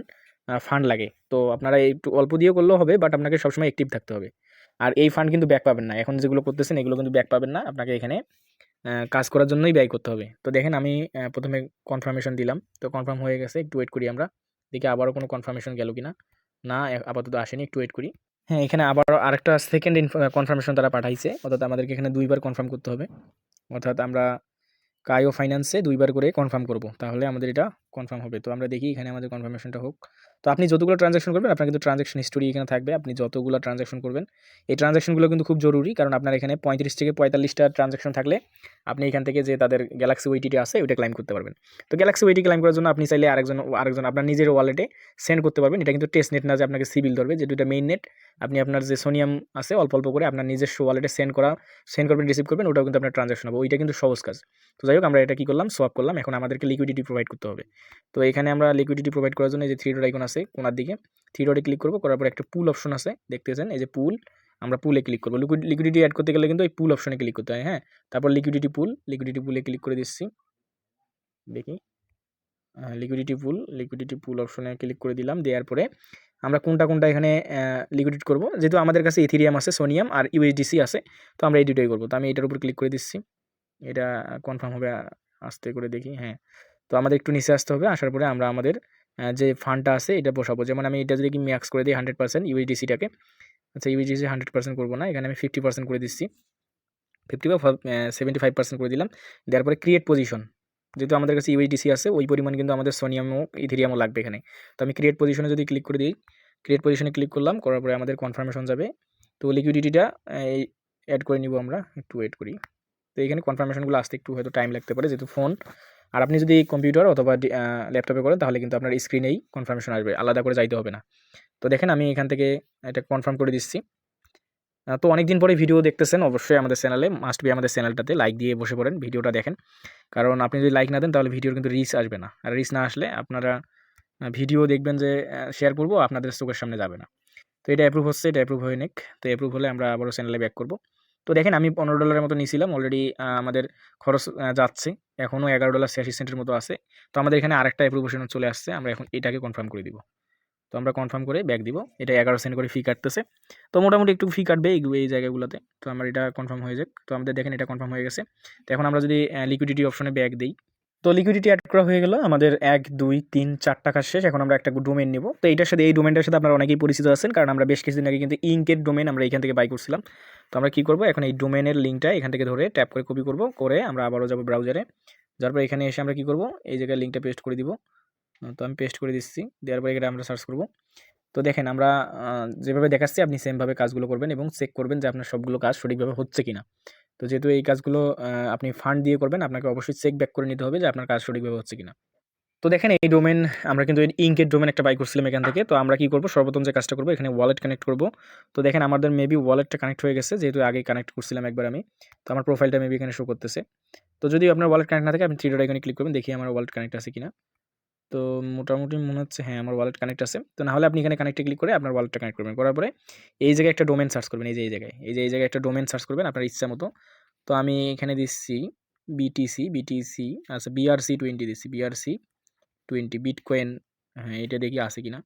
ফান্ড লাগে। তো আপনারা একটু অল্প দিয়েও করলেও হবে, বাট আপনাকে সবসময় অ্যাক্টিভ থাকতে হবে। আর এই ফান্ড কিন্তু ব্যাক পাবেন না। এখন যেগুলো করতেছেন এগুলো কিন্তু ব্যাক পাবেন না। আপনাকে এখানে কাজ করার জন্যই ব্যয় করতে হবে। তো দেখেন আমি প্রথমে কনফার্মেশন দিলাম। তো কনফার্ম হয়ে গেছে। একটু ওয়েট করি আমরা। দেখি আবারও কোনো কনফার্মেশন গেল কিনা। না, আপাতত আসেনি। একটু ওয়েট করি। হ্যাঁ, এখানে আবারও আরেকটা সেকেন্ড কনফার্মেশন তারা পাঠাইছে। অর্থাৎ আমাদেরকে এখানে 2 বার কনফার্ম করতে হবে। অর্থাৎ আমরা কাইও ফাইন্যান্সে 2 বার করে কনফার্ম করব। তাহলে আমাদের এটা কনফার্ম হবে। তো আমরা দেখি এখানে আমাদের কনফার্মেশনটা হোক। তো আপনি যতগুলো ট্রানজাকশন করবেন আপনার কিন্তু ট্রানজাকশন হিস্টোরি এখানে থাকবে। আপনি যতগুলো ট্রানজাকশন করবেন, এই ট্রানজাকশনগুলো কিন্তু খুব জরুরি। কারণ আপনার এখানে 35 থেকে 45টা ট্রানজাকশন থাকলে আপনি এখান থেকে যে তাদের গ্যালাক্সি ওইটিটি আছে ওইটা ক্লাইম করতে পারবেন। তো গ্যালাক্সি ওইটি ক্লাইম করার জন্য আপনি চাইলে আরেকজন আপনার নিজের ওয়ালেটে সেন্ড করতে পারবেন। এটা কিন্তু টেস্ট নেট না যে আপনাকে সিবিল ধরবে, যেটা এটা মেইন নেট। আপনি আপনার যে সোনিয়াম আছে অল্প অল্প করে আপনার নিজস্ব ওয়ালেটে সেন্ড করবেন, রিসিভ করবেন, ওটাও কিন্তু আপনার ট্রানজাকশন হবে। ওইটা কিন্তু সহজ কাজ। তো যাই হোক, আমরা এটা কী করলাম, সোয়াপ করলাম। এখন আমাদেরকে লিকুইডিটি প্রোভাইড করতে হবে। তো এখানে আমরা লিকুইডিটি প্রোভাইড করার জন্য এই যে 3 ডট আইকন আছে কোণার দিকে, 3 ডটে ক্লিক করব। করার পর একটা পুল অপশন আছে, দেখতেছেন এই যে পুল, আমরা পুলে ক্লিক করব। লিকুইডিটি অ্যাড করতে গেলে কিন্তু এই পুল অপশনে ক্লিক করতে হয়। হ্যাঁ, তারপর লিকুইডিটি পুলে ক্লিক করে দিচ্ছি। দেখি লিকুইডিটি পুল অপশনে ক্লিক করে দিলাম। দেওয়ার পরে আমরা কোনটা এখানে লিকুইডিট করব। যেহেতু আমাদের কাছে ইথেরিয়াম আছে, সোনিয়াম আর ইউএসডিসি আছে, তো আমরা এই দুটোই করব। তো আমি এটার উপর ক্লিক করে দিচ্ছি। এটা কনফার্ম হবে, আস্তে করে দেখি। হ্যাঁ, তো আমাদের একটু নিচে আসতে হবে। আসার পরে আমরা আমাদের যে ফান্ডটা আছে এটা বসাবো। যেমন আমি এটা যদি ম্যাক্স করে দিই 100% ইউএসডিসিটাকে। আচ্ছা, ইউএসডিসি 100% করবো না, এখানে আমি 50% করে দিচ্ছি। 50 বা 75% করে দিলাম। দেওয়ার পরে ক্রিয়েট পজিশন, যেহেতু আমাদের কাছে ইউএসডিসি আছে ওই পরিমাণ কিন্তু আমাদের সোনিয়ামও ইথেরিয়ামও লাগবে এখানে। তো আমি ক্রিয়েট পজিশনে যদি ক্লিক করে দিই, ক্রিয়েট পজিশনে ক্লিক করলাম, করার পরে আমাদের কনফার্মেশন যাবে। তো লিকুইডিটিটা অ্যাড করে নিব আমরা, একটু ওয়েট করি। তো এখানে কনফার্মেশনগুলো আসতে একটু হয়তো টাইম লাগতে পারে, যেহেতু ফোন। আর আপনি যদি কম্পিউটার অথবা ল্যাপটপে করেন তাহলে কিন্তু আপনার স্ক্রিনেই কনফার্মেশন আসবে, আলাদা করে যাইতে হবে না। তো দেখেন আমি এখান থেকে এটা কনফার্ম করে দিচ্ছি। তো অনেকদিন পরে ভিডিও দেখতেছেন, অবশ্যই আমাদের চ্যানেলে মাস্ট বি আমাদের চ্যানেলটাতে লাইক দিয়ে বসে পড়েন, ভিডিওটা দেখেন। কারণ আপনি যদি লাইক না দেন তাহলে ভিডিওর কিন্তু রিচ আসবে না। আর রিচ না আসলে আপনারা ভিডিও দেখবেন যে শেয়ার করবো, আপনাদের চোখের সামনে যাবে না। তো এটা অ্যাপ্রুভ হচ্ছে, এটা অ্যাপ্রুভ হয়ে নিক। তো অ্যাপ্রুভ হলে আমরা আবারও চ্যানেলে ব্যাক করব। তো দেখেন আমি $15 মতো নিয়েছিলাম অলরেডি, আমাদের খরচ যাচ্ছে। এখনও $11.86 মতো আছে। তো আমাদের এখানে আরেকটা অ্যাপ্রুভেশন চলে আসছে। আমরা এখন এটাকে কনফার্ম করে দিব। তো আমরা কনফার্ম করে ব্যাক দিব। এটা 11 সেন্ট করে ফি কাটতেছে। তো মোটামুটি একটু ফি কাটবে এই জায়গাগুলোতে। তো আমার এটা কনফার্ম হয়ে যাক। তো আমাদের দেখেন এটা কনফার্ম হয়ে গেছে। তো এখন আমরা যদি লিকুইডিটি অপশনে ব্যাক দিই, তো লিকুইডিটি অ্যাড করা হয়ে গেল। আমাদের 1, 2, 3, 4টা কাজ শেষ। এখন আমরা একটা ডোমেন নিব। তো এইটার সাথে, এই ডোমেনটার সাথে আপনারা অনেকেই পরিচিত আছেন, কারণ আমরা বেশ কিছুদিন আগে কিন্তু ইঙ্কের ডোমেন আমরা এখান থেকে বাই করছিলাম। তো আমরা কী করব, এখন এই ডোমেনের লিঙ্কটা এখান থেকে ধরে ট্যাপ করে কপি করব, করে আমরা আবারও যাব ব্রাউজারে। যার পর এখানে এসে আমরা কী করব, এই জায়গায় লিঙ্কটা পেস্ট করে দিব। তো আমি পেস্ট করে দিচ্ছি। দেওয়ার পরে এটা আমরা সার্চ করব। তো দেখেন আমরা যেভাবে দেখাচ্ছি আপনি সেমভাবে কাজগুলো করবেন এবং চেক করবেন যে আপনার সবগুলো কাজ সঠিকভাবে হচ্ছে কিনা। তো যেহেতু এই কাজগুলো আপনি ফান্ড দিয়ে করবেন, আপনাকে অবশ্যই চেক ব্যাক করে নিতে হবে যে আপনার কাজ সঠিকভাবে হচ্ছে কিনা। তো দেখেন এই ডোমেন আমরা কিন্তু ইঙ্কের ডোমেন একটা বাই করছিলাম এখান থেকে। তো আমরা কি করব, সর্বপ্রথম যে কাজটা করব, এখানে ওয়ালেট কানেক্ট করব। তো দেখেন আমাদের মেবি ওয়ালেটটা কানেক্ট হয়ে গেছে, যেহেতু আগে কানেক্ট করছিলাম একবার আমি। তো আমার প্রোফাইলটা মেবি এখানে শো করতেছে। তো যদি আপনার ওয়ালেট কানেক্ট না থাকে আপনি 3 ডট আইকনে ক্লিক করবেন, দেখি আমার ওয়ালেট কানেক্ট আছে কিনা। তো মোটামুটি মনে হচ্ছে হ্যাঁ আমার ওয়ালেট কানেক্ট আছে। তো না হলে আপনি এখানে কানেক্টে ক্লিক করে আপনার ওয়ালেটটা কানেক্ট করবেন। করার পরে এই জায়গায় একটা ডোমেন সার্চ করবেন, এই জায়গায় একটা ডোমেন সার্চ করবেন আপনার ইচ্ছা মতো। তো আমি এখানে দিচ্ছি বিটিসি, আচ্ছা BRC20 দিচ্ছি, BRC20 বিটকয়েন। হ্যাঁ, এটা দেখি আছে কিনা।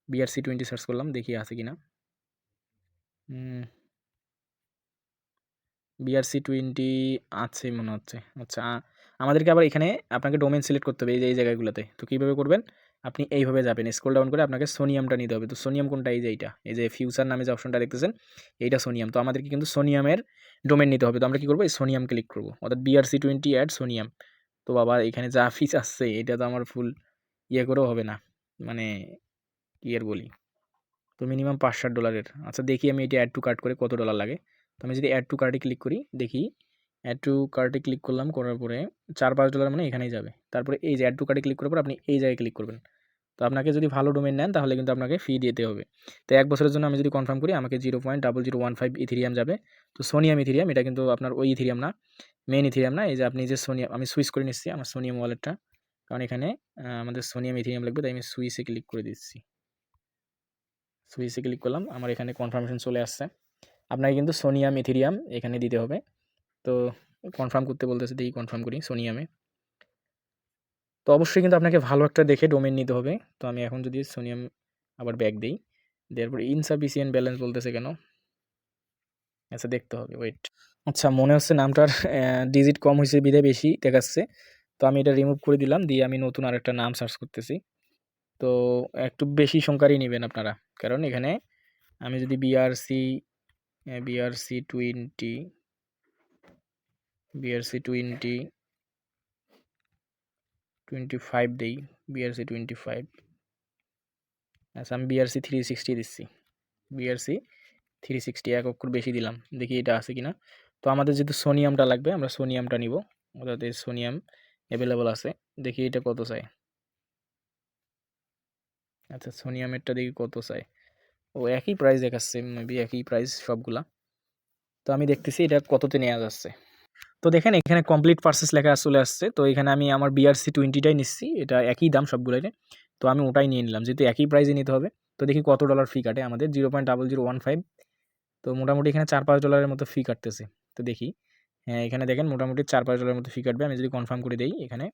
BRC20 সার্চ করলাম, দেখি আছে কিনা। BRC20 আছে মনে হচ্ছে। আচ্ছা, আমাদেরকে আবার এখানে আপনাকে ডোমেন সিলেক্ট করতে হবে এই জায়গাগুলোতে। তো কীভাবে করবেন, আপনি এইভাবে যাবেন, স্ক্রল ডাউন করে আপনাকে সোনিয়ামটা নিতে হবে। তো সোনিয়াম কোনটা, এই যে ফিউচার নামে যে অপশনটা দেখতেছেন এইটা সোনিয়াম। তো আমাদেরকে কিন্তু সোনিয়ামের ডোমেন নিতে হবে। তো আমরা কী করবো, এই সোনিয়াম ক্লিক করবো, অর্থাৎ BRC20 অ্যাড সোনিয়াম। তো বাবা এখানে যা ফিস আসছে এটা তো আমার ফুল ইয়ে করেও হবে না, মানে কি আর বলি। তো মিনিমাম $5-60। আচ্ছা দেখি আমি এটা অ্যাড টু কার্ট করে কত ডলার লাগে। তো আমি যদি অ্যাড টু কার্টে ক্লিক করি, দেখি অ্যাড টু কার্টে ক্লিক করলাম, করার পরে $4-5 মানে এখানেই যাবে। তারপরে এই যে অ্যাড টু কার্টে ক্লিক করার পর আপনি এই জায়গায় ক্লিক করবেন। তো আপনাকে যদি ভালো ডোমেন নেন তাহলে কিন্তু আপনাকে ফি দিতে হবে। তো 1 বছরের জন্য আমি যদি কনফার্ম করি আমাকে 0.0015 ইথেরিয়াম যাবে। তো সোনিয়াম ইথেরিয়াম, এটা কিন্তু আপনার ওই ইথেরিয়াম না, মেইন ইথেরিয়াম না। এই যে আপনি যে সোনিয়াম, আমি সুইচ করে নিচ্ছি আমার সোনিয়াম ওয়ালেটটা, কারণ এখানে আমাদের সোনিয়াম ইথেরিয়াম লাগবে, তাই আমি সুইচে ক্লিক করে দিচ্ছি। সুইচে ক্লিক করলাম, আমার এখানে কনফার্মেশন চলে আসছে। আপনাকে কিন্তু সোনিয়াম ইথেরিয়াম এখানে দিতে হবে। তো কনফার্ম করতে বলতেছে, দেখি কনফার্ম করি সোনিয়ামে। তো অবশ্যই কিন্তু আপনাকে ভালো একটা দেখে ডোমেন নিতে হবে। তো আমি এখন যদি সোনিয়াম আবার ব্যাক দিই, দেওয়ার পরে ইনসাফিসিয়েন্ট ব্যালেন্স বলতেছে কেন? আচ্ছা দেখতে হবে, ওয়েট। আচ্ছা মনে হচ্ছে নামটার ডিজিট কম হয়েছে বিধায় বেশি দেখাচ্ছে। তো আমি এটা রিমুভ করে দিলাম, দিয়ে আমি নতুন আরেকটা নাম সার্চ করতেছি। তো একটু বেশি সংখ্যারই নেবেন আপনারা, কারণ এখানে আমি যদি বিআরসি 25 দেই, বিআরসি 25। আচ্ছা আমি বিআরসি 360 দিচ্ছি, বিআরসি 360 এক অক্ষর বেশি দিলাম, দেখি এটা আছে কিনা। তো আমাদের যেহেতু সোনিয়ামটা লাগবে আমরা সোনিয়ামটা নিব, ওটাতে সোনিয়াম অ্যাভেলেবল আছে। দেখি এটা কত চাই। আচ্ছা সোনিয়ামেরটা দেখি কত চাই। ও একই প্রাইস দেখাচ্ছে, মেবি একই প্রাইস সবগুলা। তো আমি দেখতেছি এটা কততে নেওয়া যাচ্ছে। তো দেখেন এখানে কমপ্লিট পারচেস লেখা চলে আসছে। তো এখানে আমি আমার বিআরসি 20টাই নিচ্ছি, এটা একই দাম সবগুলোরে। তো আমি ওটাই নিয়ে নিলাম, যেহেতু একই প্রাইসে নিতে হবে। তো দেখি কত ডলার ফি কাটে আমাদের, 0.0015। তো মোটামুটি এখানে $4-5 মতো ফি কাটতেছে। তো দেখি, হ্যাঁ এখানে দেখেন মোটামুটি $4-5 মতো ফি কাটবে। আমি যদি কনফার্ম করে দেই এখানে,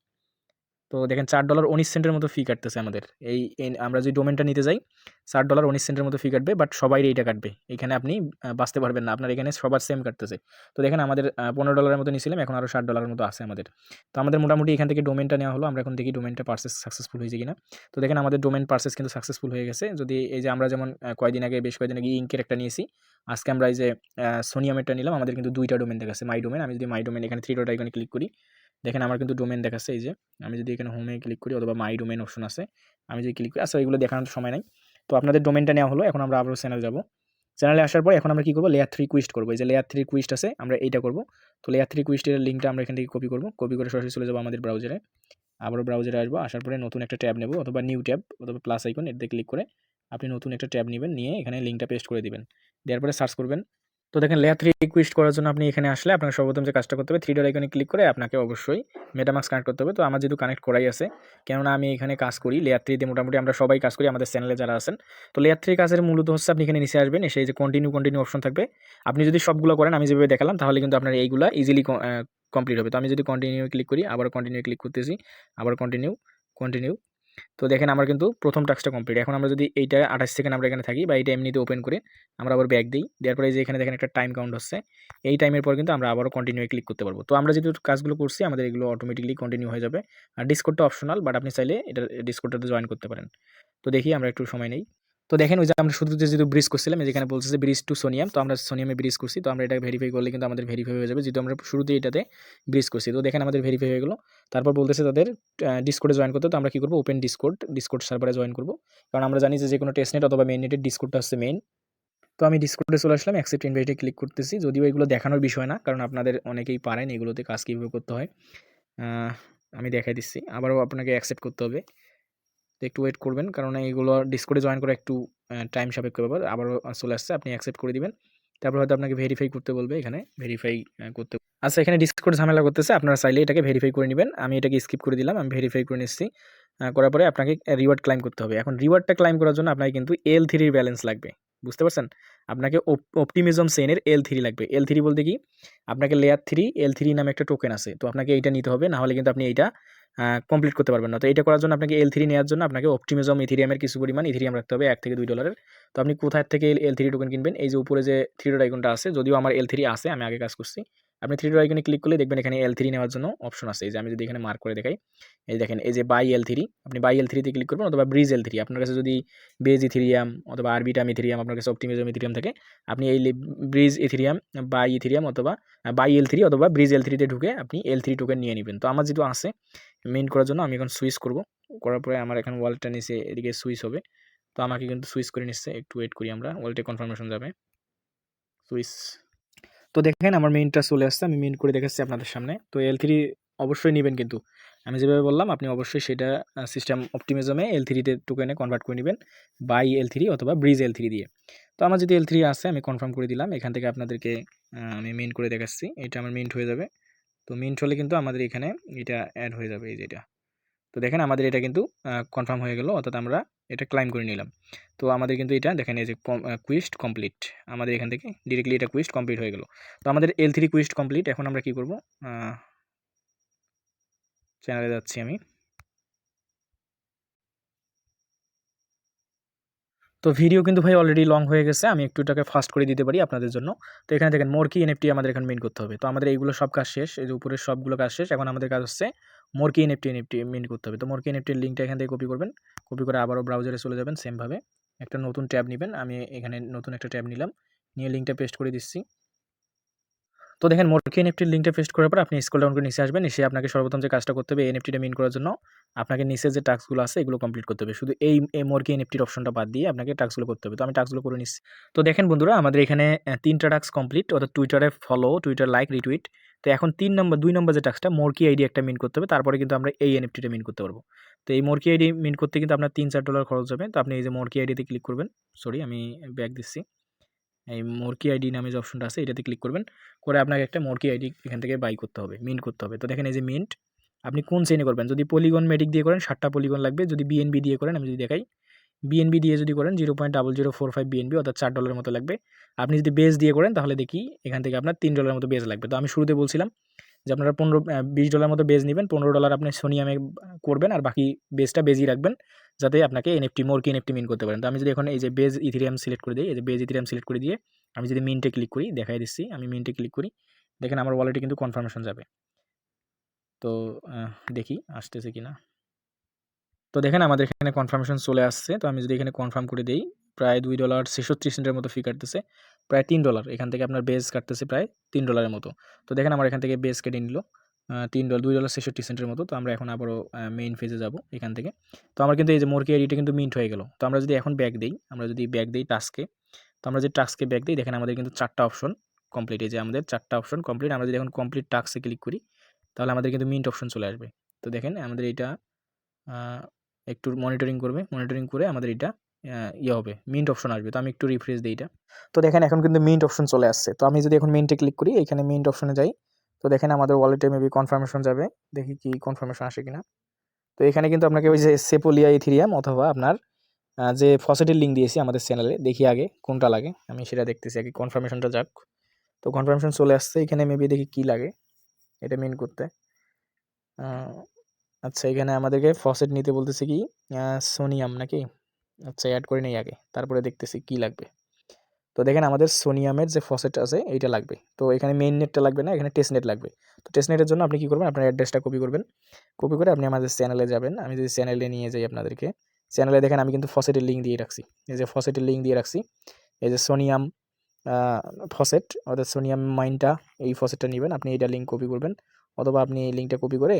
তো দেখেন $4.19 মতো ফি কাটতেছে আমাদের। আমরা যদি ডোমেনটা নিতে যাই $4.19 মতো ফি কাটবে, বাট সবাই এইটা কাটবে। এখানে আপনি বাঁচতে পারবেন না, আপনার এখানে সবার সেম কাটতেছে। তো দেখেন আমাদের $15 মতো নিয়েছিলাম, এখন আরও $60 মতো আছে আমাদের। তো আমাদের মোটামুটি এখান থেকে ডোমেনটা নেওয়া হলো। আমরা এখন দেখি ডোমেনটা পারচেস সাকসেসফুল হয়েছে কিনা। তো দেখেন আমাদের ডোমেন পারচেস কিন্তু সাকসেসফুল হয়ে গেছে। যদি এই যে আমরা যেমন বেশ কয়েকদিন আগে ইঙ্কের একটা নিয়েছি, আজকে আমরা এই যে সোনিয়ামেরটা নিলাম, আমাদের কিন্তু 2টা ডোমেন দেখাচ্ছে, মাই ডোমেন। আমি যদি মাই ডোমেন এখানে 3 ডট আইকনে ক্লিক করি, দেখেন আমার কিন্তু ডোমেন দেখাচ্ছে। এই যে আমি যদি এখানে হোমে ক্লিক করি অথবা মাই ডোমেন অপশন আছে, আমি যদি ক্লিক করি, আচ্ছা এগুলো দেখানোর সময় নাই। তো আপনাদের ডোমেনটা নেওয়া হলো, এখন আমরা আবারও চ্যানেল যাব। চ্যানেলে আসার পর এখন আমরা কী করবো, লেয়ার 3 কুইস্ট করবো। এই যে লেয়ার 3 কুইস্ট আছে, আমরা এইটা করবো। তো লেয়ার 3 কুইস্টের লিঙ্কটা আমরা এখান থেকে কপি করবো, কপি করে সরাসরি চলে যাবো আমাদের ব্রাউজারে। আবারও ব্রাউজারে আসবো, আসার পরে নতুন একটা ট্যাব নেব, অথবা নিউ ট্যাব অথবা প্লাস আইকন, এটাতে ক্লিক করে আপনি নতুন একটা ট্যাব নেবেন, নিয়ে এখানে লিঙ্কটা পেস্ট করে দিবেন। দেওয়ার পরে সার্চ করবেন। তো দেখেন লেয়ার 3 রিকোয়েস্ট করার জন্য আপনি এখানে আসলে আপনাকে সর্বপ্রথম যে কাজটা করতে হবে, 3 ডট আইকনে ক্লিক করে আপনাকে অবশ্যই মেটামাস্ক কানেক্ট করতে হবে। তো আমার যেহেতু কানেক্ট করাই আছে, কেননা আমি এখানে কাজ করি লেয়ার 3 তে, মোটামুটি আমরা সবাই কাজ করি আমাদের চ্যানেলে যারা আছেন। তো লেয়ার 3 কাজের মূলত হচ্ছে আপনি এখানে নিচে আসবেন, এসে যে কন্টিনিউ অপশন থাকবে। আপনি যদি সবগুলো করেন আমি যেভাবে দেখালাম, তাহলে কিন্তু আপনার এইগুলা ইজিলি কমপ্লিট হবে। তো আমি যদি কন্টিনিউ ক্লিক করি, আবার কন্টিনিউ ক্লিক করতেছি, আবার কন্টিনিউ। তো দেখেন আমার কিন্তু প্রথম টাস্কটা কমপ্লিট। এখন আমরা যদি এইটা 28 সেকেন্ড আমরা এখানে থাকি, বা এইটা এমনিতে ওপেন করে আমরা আবার ব্যাক দিই, দেওয়ার পরে যে এখানে দেখেন একটা টাইম কাউন্ট হচ্ছে, এই টাইমের পর কিন্তু আমরা আবারও কন্টিনিউ ক্লিক করতে পারবো। তো আমরা যেহেতু কাজগুলো করছি আমাদের এগুলো অটোমেটিকলি কন্টিনিউ হয়ে যাবে। আর ডিসকর্ডটা অপশনাল, বাট আপনি চাইলে এটা ডিসকর্ডটাতে জয়েন করতে পারেন। তো দেখি আমরা একটু সময় নেই। তো দেখেন ওই যে আমরা শুরুতে যেহেতু ব্রিজ করছিলাম, যেখানে বলছে যে ব্রিজ টু সোনিয়াম, তো আমরা সোনিয়ামে ব্রিজ করছি। তো আমরা এটা ভেরিফাই করলে কিন্তু আমাদের ভেরিফাই হয়ে যাবে, যেহেতু আমরা শুরুতেই এটাতে ব্রিজ করছি। তো দেখেন আমাদের ভেরিফাই হয়ে গেলো। তারপর বলতেছে তাদের ডিসকোডে জয়েন করতে। তো আমরা কী করবো, ওপেন ডিসকোড সার্ভারে জয়েন করবো, কারণ আমরা জানি যে কোনো টেস্টনেট অথবা মেইন নেটের ডিসকোডটা হচ্ছে মেইন। তো আমি ডিসকোডে চলে আসলাম, অ্যাকসেপ্ট ইনভাইটে ক্লিক করতেছি। যদিও এগুলো দেখানোর বিষয় না, কারণ আপনাদের অনেকেই পারেন এগুলোতে কাজ কীভাবে করতে হয়। আমি দেখাই দিচ্ছি, আবারও আপনাকে অ্যাকসেপ্ট করতে হবে। তো একটু ওয়েট করবেন, কারণ এইগুলো ডিসকর্ডে জয়েন করা একটু টাইম সাপেক্ষ ব্যাপার। আবারও চলে আসছে, আপনি অ্যাকসেপ্ট করে দিবেন। তারপর হয়তো আপনাকে ভেরিফাই করতে বলবে, এখানে ভেরিফাই করতে। আচ্ছা এখানে ডিসকর্ড ঝামেলা করতেছে, আপনারা চাইলে এটাকে ভেরিফাই করে নেবেন। আমি এটাকে স্কিপ করে দিলাম, আমি ভেরিফাই করে নিচ্ছি। করার পরে আপনাকে রিওয়ার্ড ক্লাইম করতে হবে। এখন রিওয়ার্ডটা ক্লাইম করার জন্য আপনাকে কিন্তু L3 ব্যালেন্স লাগবে, বুঝতে পারছেন? আপনাকে অপটিমিজম চেইনের L3 লাগবে। L3 বলতে কি, আপনাকে লেয়ার 3 L3 নামে একটা টোকেন আছে, তো আপনাকে এইটা নিতে হবে, না হলে কিন্তু আপনি এইটা কমপ্লিট করতে পারবেন না। তো এটা করার জন্য আপনাকে L3 নেওয়ার জন্য আপনাকে অপটিমিজম ইথেরিয়ামের কিছু পরিমাণ ইথেরিয়াম রাখতে হবে, $1 থেকে $2। তো আপনি কোথায় থেকে L3 টোকেন কিনবেন, এই যে উপরে যে 3 ডট আইকনটা আছে, যদিও আমার L3 আছে, আমি আগে কাজ করছি, আপনি থ্রি ডট আইকনে ক্লিক করলে দেখবেন এখানে L3 নেওয়ার জন্য অপশন আছে। এই যে আমি যদি এখানে মার্ক করে দেখাই, এই যে দেখেন এই যে বাই L3, আপনি বাই L3 তে ক্লিক করবেন অথবা ব্রিজ L3। আপনার কাছে যদি বেজ ইথেরিয়াম অথবা আরবিটাম ইথেরিয়াম, আপনার কাছে অপটিমিজম ইথেরিয়াম থাকে, আপনি এই ব্রিজ ইথেরিয়াম, বাই ইথেরিয়াম অথবা বাই L3 অথবা ব্রিজ L3 তে ঢুকে আপনি L3 টোকেন নিয়ে নেবেন। তো আমার যেহেতু আছে মিন্ট করার জন্য আমি এখন সুইচ করব। করার পরে আমার এখন ওয়ালেটটা নিচে এদিকে সুইচ হবে। তো আমাকে কিন্তু সুইচ করে নিচ্ছে, একটু ওয়েট করি আমরা, ওয়ালেটে কনফার্মেশন যাবে। সুইচ। তো দেখেন আমার মিন্টটা চলে আসছে, আমি মিন্ট করে দেখাচ্ছি আপনাদের সামনে। তো L3 অবশ্যই নেবেন, কিন্তু আমি যেভাবে বললাম আপনি অবশ্যই সেটা সিস্টেম অপটিমিজমে L3 তে টোকেনে কনভার্ট করে নেবেন, বাই L3 অথবা ব্রিজ L3 দিয়ে। তো আমার যদি L3 আছে আমি কনফার্ম করে দিলাম। এখান থেকে আপনাদেরকে আমি মিন্ট করে দেখাচ্ছি, এটা আমার মিন্ট হয়ে যাবে। তো মিন্ট হলে কিন্তু আমাদের এখানে এটা অ্যাড হয়ে যাবে, এই যে এটা। তো দেখেন আমাদের এটা কিন্তু কনফার্ম হয়ে গেল, অর্থাৎ আমরা এটা ক্লাইম করে নিলাম। তো আমাদের কিন্তু এটা দেখেন এই যে কুইস্ট কমপ্লিট, আমাদের এখান থেকে ডিরেক্টলি এটা কুইস্ট কমপ্লিট হয়ে গেল। তো আমাদের L3 কুইস্ট কমপ্লিট। এখন আমরা কি করব, চ্যানেলে যাচ্ছি আমি। তো ভিডিও কিন্তু ভাই অলরেডি লং হয়ে গেছে, আমি একটু এটাকে ফাস্ট করে দিতে পারি আপনাদের জন্য। তো এখানে দেখেন মোর কি এনএফটি আমাদের এখানে মিন্ট করতে হবে। তো আমাদের এইগুলো সব কাজ শেষ, এই যে উপরের সবগুলো কাজ শেষ। এখন আমাদের কাজ হচ্ছে মোর কি এনএফটি মিন্ট করতে হবে। তো মোর কি এনএফটির লিঙ্কটা এখান থেকে কপি করবেন, কপি করে আবারও ব্রাউজারে চলে যাবেন, সেমভাবে একটা নতুন ট্যাব নেবেন। আমি এখানে নতুন একটা ট্যাব নিলাম, নিয়ে লিঙ্কটা পেস্ট করে দিচ্ছি। তো দেখেন মোরকি এনএফটির লিঙ্কটা পেস্ট করার পর আপনি স্ক্রল ডাউন করে নিচে আসবেন, এসে আপনাকে সর্বপ্রথম যে কাজটা করতে হবে এনএফটিটা মিন্ট করার জন্য আপনাকে নিচে যে টাস্কগুলো আছে এগুলো কমপ্লিট করতে হবে। শুধু এই মোরকি এনএফটির অপশনটা বাদ দিয়ে আপনাকে টাস্কগুলো করতে হবে। তো আমি টাস্কগুলো করে নিচ্ছি। তো দেখেন বন্ধুরা আমাদের এখানে 3টা টাস্ক কমপ্লিট, অর্থাৎ টুইটারে ফলো, টুইটার লাইক, রিটুইট। তো এখন 2 নম্বর যে টাস্কটা মোরকি আইডি একটা মিন্ট করতে হবে, তারপরে কিন্তু আমরা এই এনএফটিটা মিন্ট করতে পারবো। তো এই মোরকি আইডি মিন্ট করতে কিন্তু আপনার $3-4 খরচ হবে। তো আপনি এই যে মোরকি আইডিতে ক্লিক করবেন, সরি আমি ব্যাক দিচ্ছি, এই মোরকি আইডি নামে যে অপশনটা আছে এটাতে ক্লিক করবেন, করে আপনাকে একটা মোরকি আইডি এখান থেকে বাই করতে হবে, মিন্ট করতে হবে। তো দেখেন এই যে মিন্ট, আপনি কোন চেইনে করবেন, যদি পলিগন মেডিক দিয়ে করেন 7টা পলিগন লাগবে, যদি বিএনবি দিয়ে করেন আমি যদি দেখাই, বিএনবি দিয়ে যদি করেন 0.0045 বিএনবি অর্থাৎ $4 মতো লাগবে। আপনি যদি বেস দিয়ে করেন তাহলে দেখি এখান থেকে আপনার $3 মতো বেস লাগবে। তো আমি শুরুতে বলছিলাম যে আপনারা $20 মতো বেজ নেবেন, $15 আপনি সোনিয়ামে করবেন, আর বাকি বেজটা বেজই রাখবেন, যাতে আপনাকে এনএফটি মোরকি এনএফটি মিন করতে পারেন। তো আমি যদি এখন এই যে বেজ ইথেরিয়াম সিলেক্ট করে দিই, এই যে বেজ ইথেরিয়াম সিলেক্ট করে দিয়ে আমি যদি মিন্টে ক্লিক করি, দেখাই দিচ্ছি, আমি মিন্টে ক্লিক করি, দেখেন আমার ওয়ালেটে কিন্তু কনফার্মেশন যাবে। তো দেখি আসতেছে কিনা। তো দেখেন আমাদের এখানে কনফার্মেশন চলে আসছে। তো আমি যদি এখানে কনফার্ম করে দিই, প্রায় $2.66 মতো ফি কাটতেছে, প্রায় $3 এখান থেকে আপনার বেস কাটতেছে প্রায় $3 মতো। তো দেখেন আমার এখান থেকে বেস কেটে নিল $2.66 মতো। তো আমরা এখন আবারও মেইন ফেজে যাব এখান থেকে। তো আমার কিন্তু এই যে মোরকি আইডিটা কিন্তু মিন্ট হয়ে গেল। তো আমরা যদি এখন ব্যাক দিই, আমরা যদি ব্যাক দিই টাস্কে, তো আমরা যদি টাস্কে ব্যাক দিই, দেখেন আমাদের কিন্তু 4টা অপশন কমপ্লিট, এই যে আমাদের 4টা অপশন কমপ্লিট। আমরা যদি এখন কমপ্লিট টাস্কে ক্লিক করি তাহলে আমাদের কিন্তু মিন্ট অপশন চলে আসবে। তো দেখেন আমাদের এটা একটু মনিটরিং করবে, মনিটরিং করে আমাদের এটা ইয়ে হবে, মিন্ট অপশন আসবে। তো আমি একটু রিফ্রেশ দিই এটা। তো দেখেন এখন কিন্তু মিন্ট অপশন চলে আসছে। তো আমি যদি এখন মিন্টে ক্লিক করি, এখানে মিন্ট অপশনে যাই, তো দেখেন আমাদের ওয়ালেটে মেবি কনফার্মেশন যাবে, দেখি কি কনফার্মেশন আসে কিনা। তো এখানে কিন্তু আপনাকে ওই যে সেপোলিয়া ইথেরিয়াম অথবা আপনার যে ফসেটের লিঙ্ক দিয়েছি আমাদের চ্যানেলে, দেখি আগে কোনটা লাগে, আমি সেটা দেখতেছি আগে, কনফার্মেশনটা যাক। তো কনফার্মেশন চলে আসছে, এখানে মেবি দেখি কি লাগে এটা মিন্ট করতে। আচ্ছা এখানে আমাদেরকে ফসেট নিতে বলতেছে কি, সোনিয়াম নাকি, আচ্ছা অ্যাড করে নেই আগে, তারপরে দেখতেছি কি লাগবে। তো দেখেন আমাদের সোনিয়ামের যে ফসেট আছে এইটা লাগবে। তো এখানে মেইন নেটটা লাগবে না, এখানে টেস্ট নেট লাগবে। তো টেস্ট নেটের জন্য আপনি কি করবেন, আপনার অ্যাড্রেসটা কপি করবেন, কপি করে আপনি আমাদের চ্যানেলে যাবেন। আমি যদি চ্যানেলে নিয়ে যাই আপনাদেরকে, চ্যানেলে দেখেন আমি কিন্তু ফসেটের লিঙ্ক দিয়ে রাখছি, এই যে ফসেটের লিঙ্ক দিয়ে রাখছি, এই যে সোনিয়াম ফসেট অর্থাৎ সোনিয়াম মাইনটা, এই ফসেটটা নেবেন আপনি, এটা লিঙ্ক কপি করবেন, অথবা আপনি এই লিঙ্কটা কপি করে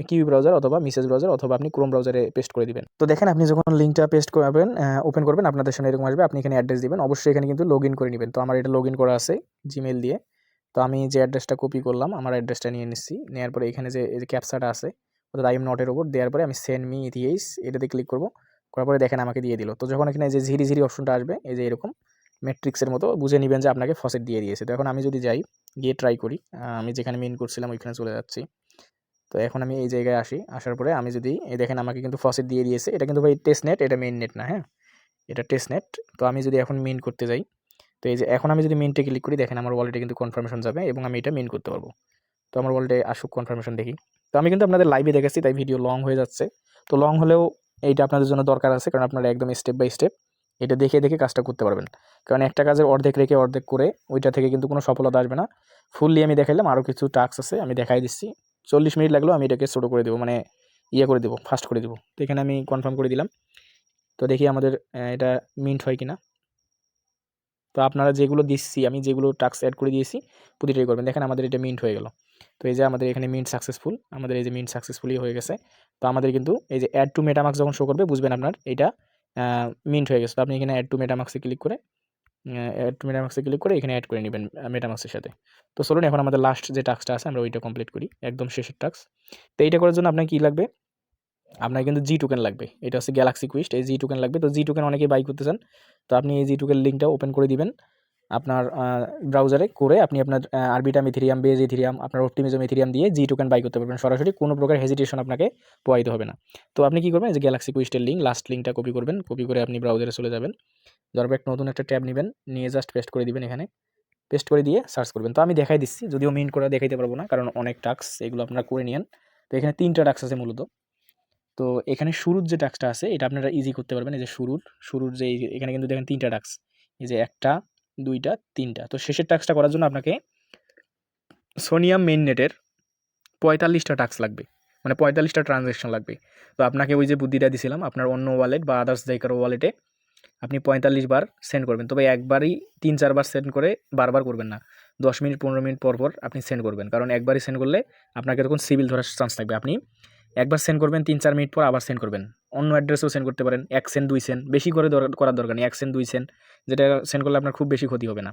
কিউ ব্রাউজার অথবা মেসেজ ব্রাউজার অথবা আপনি ক্রোম ব্রাউজারে পেস্ট করে দিবেন। তো দেখেন আপনি যখন লিঙ্কটা পেস্ট করবেন, ওপেন করবেন, আপনাদের সামনে এরকম আসবে, আপনি এখানে অ্যাড্রেস দিবেন, অবশ্যই এখানে কিন্তু লগ ইন করে নেবেন। তো আমার এটা লগ ইন করা আছে জিমেল দিয়ে। তো আমি যে অ্যাড্রেসটা কপি করলাম, আমার অ্যাড্রেসটা নিয়ে নিচ্ছি, নেওয়ার পরে এখানে যে এই যে ক্যাপচাটা আছে অর্থাৎ আই এম নটের ওপর দেওয়ার পরে আমি সেন্ড মি ইথিএস এটাতে ক্লিক করবো, করার পরে দেখেন আমাকে দিয়ে দিল। তো যখন এখানে যে ঝিরি ঝিরি অপশনটা আসবে, এই যে এরকম ম্যাট্রিক্সের মতো, বুঝে নেবেন যে আপনাকে ফসেট দিয়ে দিয়েছে। তো এখন আমি যদি যাই, গিয়ে ট্রাই করি, আমি যেখানে মিন করছিলাম ওইখানে চলে যাচ্ছি। তো এখন আমি এই জায়গায় আসি, আসার পরে আমি যদি এই দেখেন আমাকে কিন্তু ফসেট দিয়ে দিয়েছে, এটা কিন্তু ভাই টেস্ট নেট, এটা মেইন নেট না, হ্যাঁ এটা টেস্ট নেট। তো আমি যদি এখন মিন করতে যাই, তো এই যে এখন আমি যদি মিনটে ক্লিক করি, দেখেন আমার ওয়ালেটে কিন্তু কনফার্মেশন যাবে এবং আমি এটা মিন করতে পারবো। তো আমার ওয়ালেটে আসুক কনফার্মেশন দেখি। তো আমি কিন্তু আপনাদের লাইভে দেখেছি, তাই ভিডিও লং হয়ে যাচ্ছে। তো লং হলেও এইটা আপনাদের জন্য দরকার আছে, কারণ আপনারা একদম স্টেপ বাই স্টেপ এটা দেখে দেখে কাজটা করতে পারবেন, কারণ একটা কাজের অর্ধেক রেখে অর্ধেক করে ওইটা থেকে কিন্তু কোনো সফলতা আসবে না। ফুললি আমি দেখাইলাম, আরও কিছু টাস্ক আছে আমি দেখাই দিচ্ছি। 40 মিনিট লাগলেও আমি এটাকে ছোটো করে দেবো, মানে ইয়ে করে দেবো, ফাস্ট করে দেবো। তো এখানে আমি কনফার্ম করে দিলাম। তো দেখি আমাদের এটা মিন্ট হয় কিনা। তো আপনারা যেগুলো দিচ্ছি, আমি যেগুলো টাস্ক অ্যাড করে দিয়েছি প্রতিটাই করবেন। দেখেন আমাদের এটা মিন্ট হয়ে গেল। তো এই যে আমাদের এখানে মিন্ট সাকসেসফুল, আমাদের এই যে মিন্ট সাকসেসফুলি হয়ে গেছে। তো আমাদের কিন্তু এই যে অ্যাড টু মেটামাস্ক যখন শো করবে বুঝবেন আপনার এটা মিন্ট হয়ে গেছে। তো আপনি এখানে অ্যাড টু মেটামাস্কে ক্লিক করে এখানে অ্যাড করে নেবেন মেটামাস্কের সাথে। তো চলুন এখন আমাদের লাস্ট যে টাস্কটা আছে আমরা ওইটা কমপ্লিট করি, একদম শেষের টাস্ক। তো এইটা করার জন্য আপনার কী লাগবে, আপনার কিন্তু জি টোকেন লাগবে। এটা হচ্ছে গ্যালাক্সি কুইস্ট, এই জি টোকেন লাগবে। তো জি টোকেন অনেকেই বাই করতে চান, তো আপনি এই জি টোকেন লিঙ্কটা ওপেন করে দিবেন আপনার ব্রাউজারে করে। আপনি আপনার আরবিটাম ইথেরিয়াম, বেজ ইথেরিয়াম, আপনার অপটিমিজম ইথেরিয়াম দিয়ে জি টোকেন বাই করতে পারবেন সরাসরি, কোনো প্রকার হেজিটেশন আপনাকে পোয়াইতে হবে না। তো আপনি কী করবেন, যে গ্যালাক্সি কুইস্টের লিঙ্ক, লাস্ট লিঙ্কটা কপি করবেন, কপি করে আপনি ব্রাউজারে চলে যাবেন। যাওয়ার পর নতুন একটা ট্যাব নেবেন, নিয়ে জাস্ট পেস্ট করে দিবেন এখানে, পেস্ট করে দিয়ে সার্চ করবেন। তো আমি দেখাই দিচ্ছি, যদিও মিন্ট করে দেখাইতে পারবো না কারণ অনেক টাস্ক, এগুলো আপনারা করে নিন। তো এখানে 3টা টাস্ক আছে মূলত। তো এখানে শুরুর যে টাস্কটা আছে এটা আপনারা ইজি করতে পারবেন। এই যে শুরুর যে এখানে কিন্তু দেখেন 3টা টাস্ক, এই যে 1টা 2টা 3টা। তো শেষের টাস্কটা করার জন্য আপনাকে সোনিয়াম মেইননেটের 45টা টাস্ক লাগবে, মানে 45টা ট্রানজ্যাকশন লাগবে। তো আপনাকে ওই যে বুদ্ধিটা দিছিলাম, আপনার অন্য ওয়ালেট বা আদার্স যে কারো ওয়ালেটে আপনি 45 বার সেন্ড করবেন। তবে একবারই 3-4 বার সেন্ড করে বারবার করবেন না, 10 মিনিট 15 মিনিট পর পর আপনি সেন্ড করবেন, কারণ একবারই সেন্ড করলে আপনাকে তখন সিভিল ধরার চান্স থাকবে। আপনি একবার সেন্ড করবেন, 3-4 মিনিট পর আবার সেন্ড করবেন। অন্য অ্যাড্রেসেও সেন্ড করতে পারেন, 1 সেন্ট 2 সেন্ট, বেশি করে করার দরকার নেই, 1 সেন্ট 2 সেন্ট, যেটা সেন্ড করলে আপনার খুব বেশি ক্ষতি হবে না।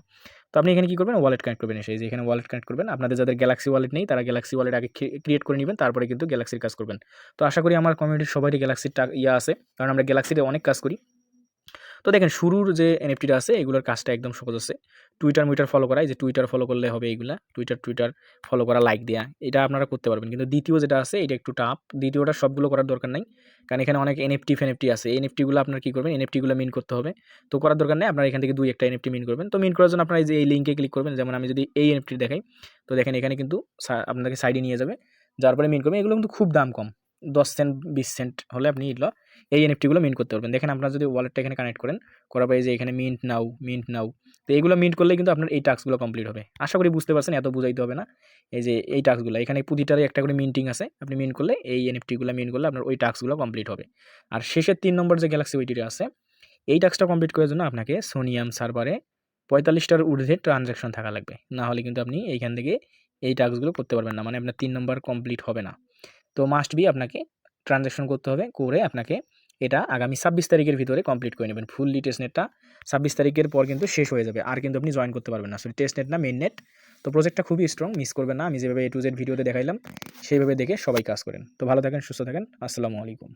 তো আপনি এখানে কী করবেন, ওয়ালেট কানেক্ট করবেন। এসে যে এখানে ওয়ালেট কানেক্ট করবেন। আপনাদের যাদের গ্যালাক্সি ওয়ালেট নেই তারা গ্যালাক্সি ওয়ালেট আগে ক্রিয়েট করে নেবেন, তারপরে কিন্তু গ্যালাক্সির কাজ করবেন। তো আশা করি আমার কমিউনিটির সবারই গ্যালাক্সির আছে, কারণ আমরা গ্যালাক্সিতে অনেক কাজ করি। তো দেখেন শুরুর যে এনএফটিটা আছে এগুলোর কাজটা একদম সহজ আছে। টুইটার ফলো করা, এই যে টুইটার ফলো করলে হবে এইগুলা, টুইটার ফলো করা, লাইক দেওয়া, এটা আপনারা করতে পারবেন। কিন্তু দ্বিতীয় যেটা আছে এটা একটু টাফ, দ্বিতীয়টা সবগুলো করার দরকার নাই, কারণ এখানে অনেক এনএফটি আছে। এনএফটিগুলো আপনার কী করবেন, এনএফটিগুলো মিন করতে হবে। তো করার দরকার নেই, আপনারা এখান থেকে 2-1টা এনএফটি মিন করবেন। তো মিন করার জন্য আপনারা এই যে এই লিঙ্কে ক্লিক করবেন। যেমন আমি যদি এই এনএফটি দেখাই, তো দেখেন এখানে কিন্তু আপনাকে সাইডে নিয়ে যাবে, যার পরে মিন করবেন। এগুলো কিন্তু খুব দাম কম, 10 সেন্ট 20 সেন্ট হলে আপনি এগুলো এই এনএফটিগুলো মিন করতে পারবেন। দেখেন আপনারা যদি ওয়ালেটটা এখানে কানেক্ট করেন, করার পরে যে এখানে মিন্ট নাও, তো এইগুলো মিন্ট করলে কিন্তু আপনার এই টাস্কগুলো কমপ্লিট হবে। আশা করি বুঝতে পারছেন, এত বুঝাইতে হবে না। এই যে এই টাস্কগুলো এখানে প্রতিটারই একটা করে মিন্টিং আছে, আপনি মিন্ট করলে এই এনএফটিগুলো মিন্ট করলে আপনার ওই টাস্কগুলো কমপ্লিট হবে। আর শেষের 3 নম্বর যে গ্যালাক্সি ওইটিটা আছে, এই টাস্কটা কমপ্লিট করার জন্য আপনাকে সোনিয়াম সার্ভারে 45টার ঊর্ধ্বে ট্রানজ্যাকশন থাকা লাগবে, না হলে কিন্তু আপনি এইখান থেকে এই টাস্কগুলো করতে পারবেন না, মানে আপনার 3 নম্বর কমপ্লিট হবে না। তো মাস্ট বি আপনাকে ট্রানজ্যাকশন করতে হবে, করে আপনাকে এটা আগামী 26 তারিখের ভিতরে কমপ্লিট করে নেবেন। ফুললি টেস্টনেটটা 26 তারিখের পর কিন্তু শেষ হয়ে যাবে, আর কিন্তু আপনি জয়েন করতে পারবেন না। সরি, টেস্টনেট না, মেইন নেট। তো প্রজেক্টটা খুবই স্ট্রং, মিস করবেন না। আমি যেভাবে A to Z ভিডিওতে দেখাইলাম সেইভাবে দেখে সবাই কাজ করেন। তো ভালো থাকেন, সুস্থ থাকেন, আসসালামু আলাইকুম।